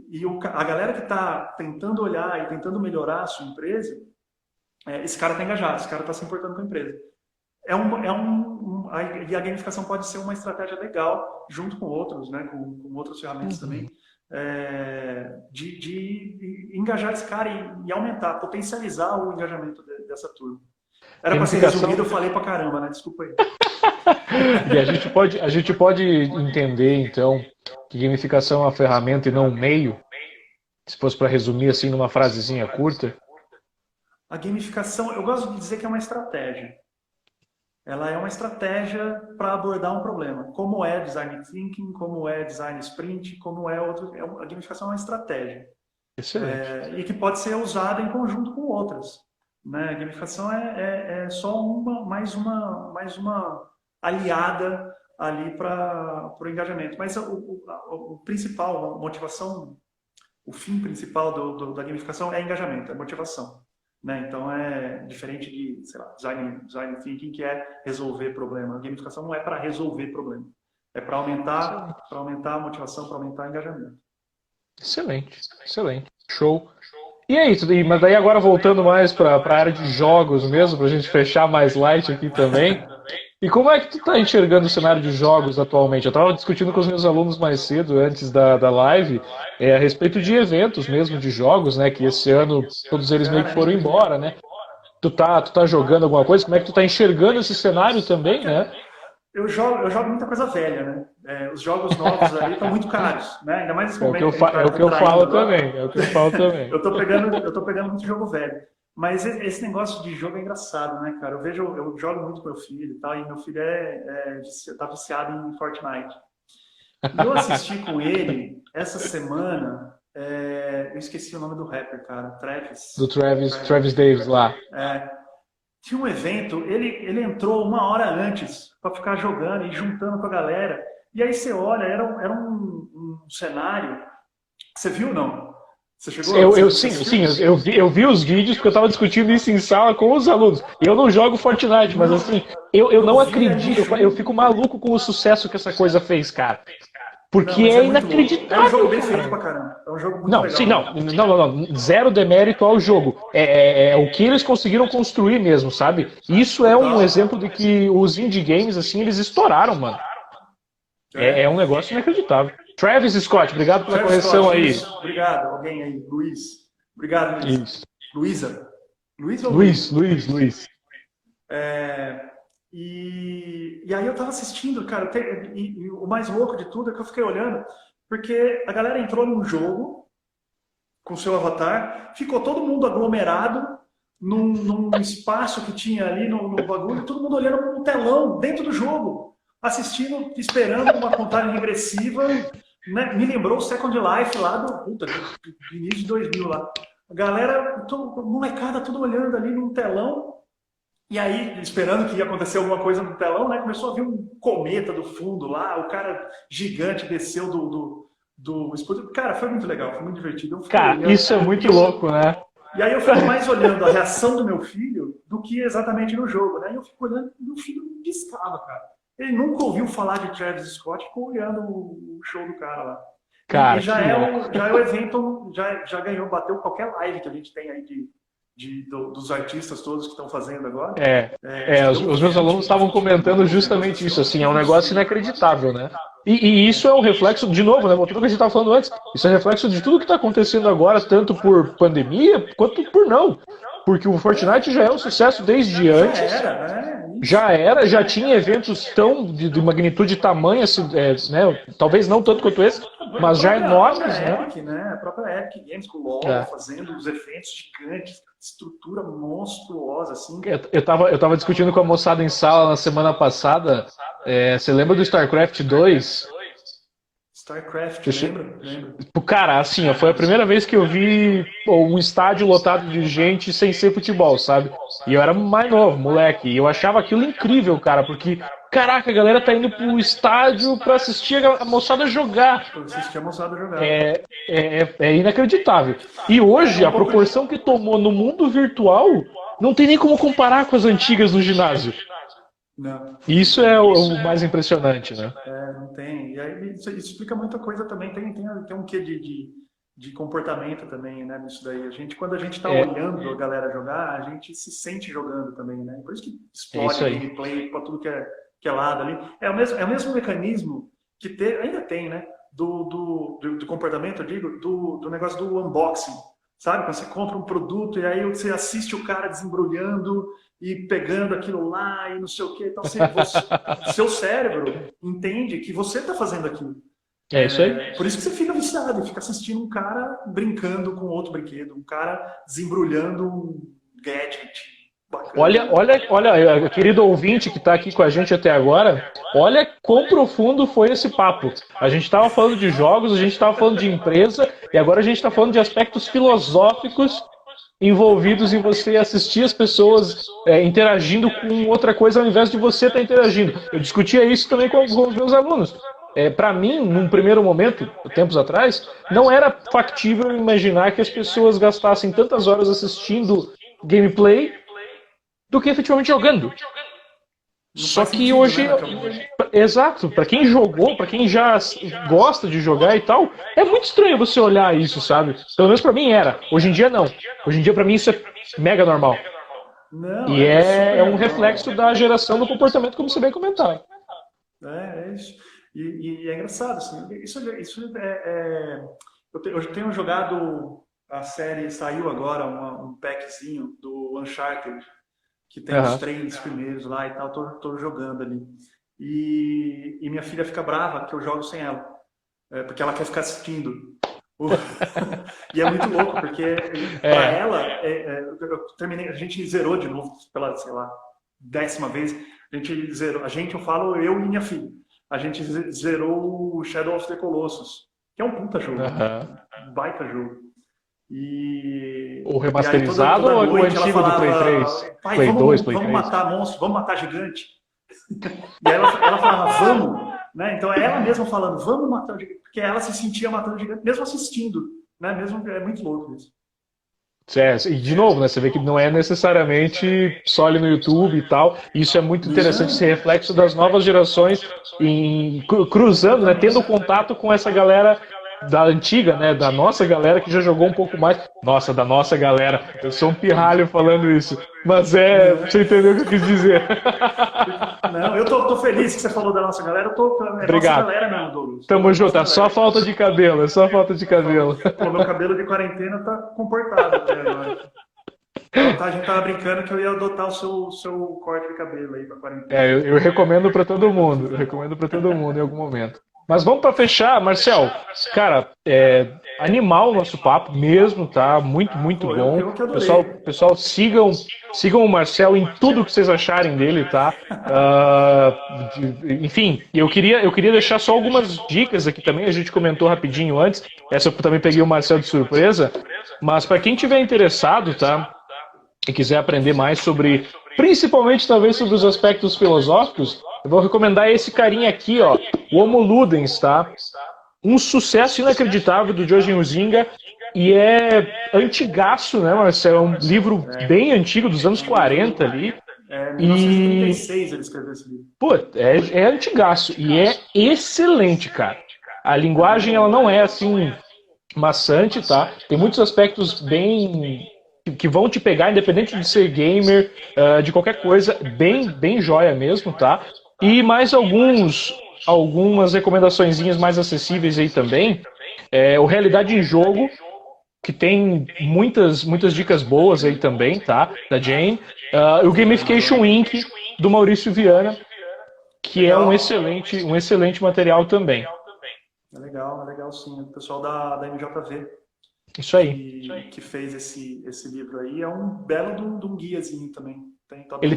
Speaker 1: E a galera que está tentando olhar e tentando melhorar a sua empresa, esse cara está engajado, esse cara está se importando com a empresa. E a gamificação pode ser uma estratégia legal, junto com outros, né, com outras ferramentas também, de engajar esse cara e aumentar, potencializar o engajamento dessa turma. Era para ser resumido, eu falei pra caramba, né? Desculpa aí.
Speaker 3: E a gente pode entender, então, que gamificação é uma ferramenta e não um meio? Se fosse para resumir assim numa frasezinha curta.
Speaker 1: A gamificação, eu gosto de dizer que é uma estratégia. Ela é uma estratégia para abordar um problema. Como é design thinking, como é design sprint, como é outro. A gamificação é uma estratégia.
Speaker 3: Excelente.
Speaker 1: E que pode ser usada em conjunto com outras. Né? A gamificação é só mais uma aliada ali para o engajamento. Mas o principal, a motivação, o fim principal da gamificação é engajamento, é motivação. Né? Então é diferente de, sei lá, design thinking, que é resolver problema. A gamificação não é para resolver problema, é para aumentar a motivação, para aumentar o engajamento.
Speaker 3: Excelente, excelente, show. E é isso, mas daí agora voltando mais para a área de jogos mesmo, para a gente fechar mais light aqui também. E como é que tu está enxergando o cenário de jogos atualmente? Eu estava discutindo com os meus alunos mais cedo, antes da live, a respeito de eventos mesmo de jogos, né? Que esse ano todos eles meio que foram embora, né? Tu tá jogando alguma coisa? Como é que tu tá enxergando esse cenário também, né?
Speaker 1: Eu jogo muita coisa velha, né? Os jogos novos ali estão muito caros, né? Ainda mais nesse momento.
Speaker 3: É o que eu falo também.
Speaker 1: Eu tô pegando muito jogo velho. Mas esse negócio de jogo é engraçado, né, cara? Eu jogo muito com meu filho e tal, e meu filho tá viciado em Fortnite. E eu assisti com ele essa semana, eu esqueci o nome do rapper, cara, Travis.
Speaker 3: Do Travis Davis lá.
Speaker 1: Tinha um evento, ele entrou 1 hora antes para ficar jogando e juntando com a galera. E aí você olha, era um cenário. Você viu, não? Você chegou?
Speaker 3: Eu vi os vídeos porque eu estava discutindo isso em sala com os alunos. Eu não jogo Fortnite, mas assim, eu não acredito, eu fico maluco com o sucesso que essa coisa fez, cara. Porque é inacreditável.
Speaker 1: É um jogo bem feito pra caramba. É um jogo muito legal.
Speaker 3: Sim, não. Zero demérito ao jogo. É o que eles conseguiram construir mesmo, sabe? Isso é um exemplo de que os indie games, assim, eles estouraram, mano. É um negócio inacreditável. Travis Scott, obrigado pela correção aí.
Speaker 1: Obrigado, alguém aí. Luiz. Obrigado, Luiz.
Speaker 3: Isso.
Speaker 1: Luísa.
Speaker 3: Luiz.
Speaker 1: E aí eu tava assistindo, cara, e o mais louco de tudo é que eu fiquei olhando, porque a galera entrou num jogo com seu avatar, ficou todo mundo aglomerado num espaço que tinha ali no bagulho, todo mundo olhando para um telão dentro do jogo, assistindo, esperando uma contagem regressiva, né? Me lembrou o Second Life lá do início de 2000 lá. A galera, molecada, tudo olhando ali num telão. E aí, esperando que ia acontecer alguma coisa no telão, né? Começou a vir um cometa do fundo lá, o cara gigante desceu do explosivo. Cara, foi muito legal, foi muito divertido.
Speaker 3: Cara, isso é muito louco, né?
Speaker 1: E aí eu fico mais olhando a reação do meu filho do que exatamente no jogo, né? E eu fico olhando, meu filho me piscava, cara. Ele nunca ouviu falar de Travis Scott, ficou olhando o show do cara lá.
Speaker 3: Cara,
Speaker 1: e já é o evento, já ganhou, bateu qualquer live que a gente tem aí dos artistas todos que estão fazendo agora.
Speaker 3: Os meus alunos estavam comentando justamente isso, assim, é um negócio inacreditável, né? E isso é um reflexo, de novo, né? Voltando ao que a gente estava falando antes, isso é reflexo de tudo que está acontecendo agora, tanto por pandemia, quanto por não. Porque o Fortnite já é um sucesso desde antes. Já tinha eventos de magnitude tamanha, assim, né? Talvez não tanto quanto esse, mas já enormes,
Speaker 1: né? A própria Epic Games com o LoL fazendo os eventos gigantes, estrutura monstruosa, assim.
Speaker 3: Eu tava discutindo com a moçada em sala na semana passada. Você lembra do StarCraft 2?
Speaker 1: StarCraft, lembro.
Speaker 3: Cara, assim, foi a primeira vez que eu vi um estádio lotado de gente sem ser futebol, sabe? E eu era mais novo, moleque, e eu achava aquilo incrível, cara, porque, caraca, a galera tá indo pro estádio pra assistir a moçada jogar. É inacreditável. E hoje, a proporção que tomou no mundo virtual, não tem nem como comparar com as antigas no ginásio.
Speaker 1: Não.
Speaker 3: Isso é o mais impressionante, né?
Speaker 1: Não tem. E aí isso explica muita coisa também. Tem um quê de de comportamento também, né, nisso daí. Quando a gente está olhando a galera jogar, a gente se sente jogando também, né? Por isso que explode o gameplay para tudo que é lado ali. É o mesmo mecanismo que ainda tem, né? Do comportamento, eu digo, do negócio do unboxing. Sabe? Quando você compra um produto e aí você assiste o cara desembrulhando e pegando aquilo lá e não sei o que. Então, seu cérebro entende que você está fazendo aquilo.
Speaker 3: É isso aí.
Speaker 1: Por isso que você fica viciado, fica assistindo um cara brincando com outro brinquedo, um cara desembrulhando um gadget. Bacana.
Speaker 3: Olha, querido ouvinte que está aqui com a gente até agora, olha quão profundo foi esse papo. A gente estava falando de jogos, a gente estava falando de empresa, e agora a gente está falando de aspectos filosóficos envolvidos em você assistir as pessoas interagindo com outra coisa ao invés de você estar interagindo. Eu discutia isso também com os meus alunos. Para mim, num primeiro momento, tempos atrás, não era factível imaginar que as pessoas gastassem tantas horas assistindo gameplay do que efetivamente jogando. Só que hoje, exato, para quem jogou, para quem já gosta de jogar e tal, é muito estranho você olhar isso, sabe? Pelo menos para mim era. Hoje em dia não. Hoje em dia para mim isso é mega normal.
Speaker 1: Não,
Speaker 3: e é um reflexo da geração do comportamento, como você bem comentaram.
Speaker 1: É isso. E é engraçado, assim. Eu tenho jogado a série, saiu agora um packzinho do Uncharted, que tem os 3 primeiros lá e tal, tô jogando ali. E minha filha fica brava que eu jogo sem ela, porque ela quer ficar assistindo. E é muito louco, porque pra ela, eu terminei, a gente zerou de novo pela, sei lá, 10ª vez, a gente zerou, eu falo eu e minha filha, a gente zerou o Shadow of the Colossus, que é um puta jogo, um baita jogo.
Speaker 3: O remasterizado ou o antigo do Play 3? Play 2, Play 3?
Speaker 1: Vamos matar monstro, vamos matar gigante. E aí ela falava, vamos, né? Então é ela mesma falando, vamos matar o gigante, porque ela se sentia matando o gigante, mesmo assistindo, né? É muito louco isso.
Speaker 3: E de novo, né, você vê que não é necessariamente só ali no YouTube e tal. Isso é muito interessante, esse reflexo das novas gerações cruzando, né, tendo contato com essa galera da antiga, né, da nossa galera que já jogou um pouco mais. Nossa, da nossa galera. Eu sou um pirralho falando isso. Mas você entendeu o que eu quis dizer.
Speaker 1: Não, eu tô feliz que você falou da nossa galera.
Speaker 3: Obrigado.
Speaker 1: Nossa galera mesmo, Douglas.
Speaker 3: Tamo junto, é só falta de cabelo,
Speaker 1: Pô, meu cabelo de quarentena tá comportado até agora. A gente tava brincando que eu ia adotar o seu corte de cabelo aí pra quarentena.
Speaker 3: Eu recomendo pra todo mundo. Em algum momento. Mas vamos para fechar, Marcel. Cara, animal o nosso papo mesmo, tá? Muito bom. Pessoal, sigam o Marcel em tudo que vocês acharem dele, tá? Enfim, eu queria deixar só algumas dicas aqui também. A gente comentou rapidinho antes. Essa eu também peguei o Marcel de surpresa. Mas para quem tiver interessado, tá? E quiser aprender mais principalmente talvez sobre os aspectos filosóficos, eu vou recomendar esse carinha aqui, ó, o Homo Ludens, tá? Um sucesso inacreditável do Jojen Huizinga e é antigaço, né, Marcelo? É um livro bem antigo, dos anos 40 ali.
Speaker 1: 1936 ele escreveu esse livro.
Speaker 3: Pô, é antigaço e é excelente, cara. A linguagem, ela não é assim maçante, tá? Tem muitos aspectos que vão te pegar, independente de ser gamer, de qualquer coisa, bem joia mesmo, tá? E mais algumas recomendaçõezinhas mais acessíveis aí também. O Realidade em Jogo, que tem muitas dicas boas aí também, tá? Da Jane. O Gamification Inc., do Maurício Viana, que é um excelente material também.
Speaker 1: É legal sim. O pessoal da MJV.
Speaker 3: Isso aí.
Speaker 1: Que fez esse livro aí. É um belo de um guiazinho também.
Speaker 3: Ele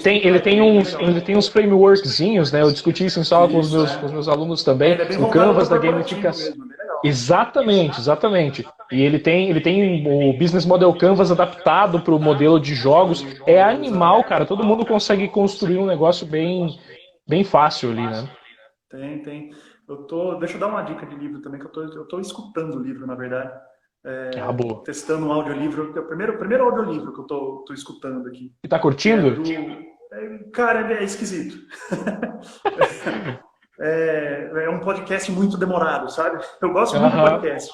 Speaker 3: tem uns frameworkzinhos, né? Eu discuti isso em sala com os meus alunos também. O Canvas da gamificação. Exatamente. E ele tem o Business Model Canvas adaptado para o modelo de jogos. É animal, cara. Todo mundo consegue construir um negócio bem fácil ali, né?
Speaker 1: Tem. Deixa eu dar uma dica de livro também, que eu tô escutando o livro, na verdade.
Speaker 3: Boa.
Speaker 1: Testando um audiolivro, é o primeiro audiolivro que eu tô escutando aqui.
Speaker 3: E tá curtindo?
Speaker 1: Cara, é esquisito. É um podcast muito demorado, sabe? Eu gosto muito de podcast.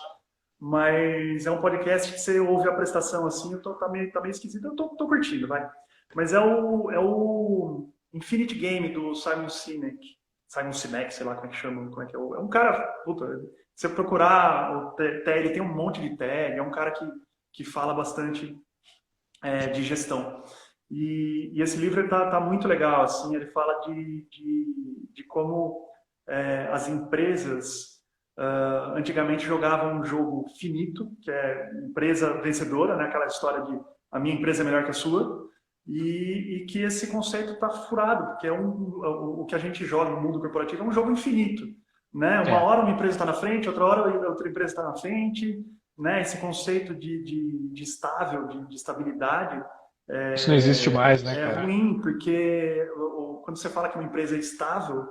Speaker 1: mas é um podcast que você ouve a prestação assim, tá meio esquisito, eu tô curtindo, vai. Mas é o Infinity Game do Simon Sinek, sei lá como é que chama, como é que é. É um cara, puta, se você procurar, ele tem um monte de tag, é um cara que fala bastante de gestão. E esse livro tá muito legal, assim, ele fala de como as empresas antigamente jogavam um jogo finito, que é empresa vencedora, né? Aquela história de a minha empresa é melhor que a sua, e que esse conceito está furado, porque o que a gente joga no mundo corporativo é um jogo infinito. Né? Uma hora uma empresa está na frente, outra hora outra empresa está na frente, né? Esse conceito de estável, de estabilidade,
Speaker 3: Isso não existe mais, né, cara?
Speaker 1: é ruim, porque quando você fala que uma empresa é estável,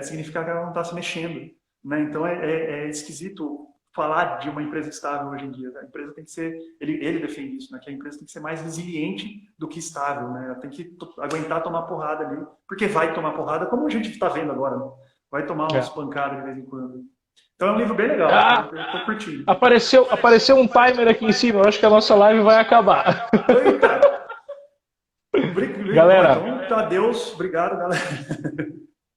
Speaker 1: significa que ela não está se mexendo. Né? Então é esquisito falar de uma empresa estável hoje em dia. A empresa tem que ser, ele defende isso, né? Que a empresa tem que ser mais resiliente do que estável. Né? Ela tem que aguentar tomar porrada ali, porque vai tomar porrada, como a gente está vendo agora. Né? Vai tomar umas pancadas de vez em quando. Então é um livro bem legal, eu tô curtindo.
Speaker 3: Apareceu um timer aqui em cima, eu acho que a nossa live vai acabar.
Speaker 1: Eita!
Speaker 3: Galera,
Speaker 1: então, adeus, obrigado, galera.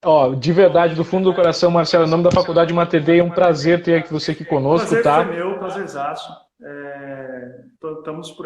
Speaker 3: Ó, de verdade, do fundo do coração, Marcelo, em nome da Faculdade Matedei, é um prazer ter você aqui conosco,
Speaker 1: Prazer
Speaker 3: tá?
Speaker 1: foi meu, prazerzaço. Estamos por aí.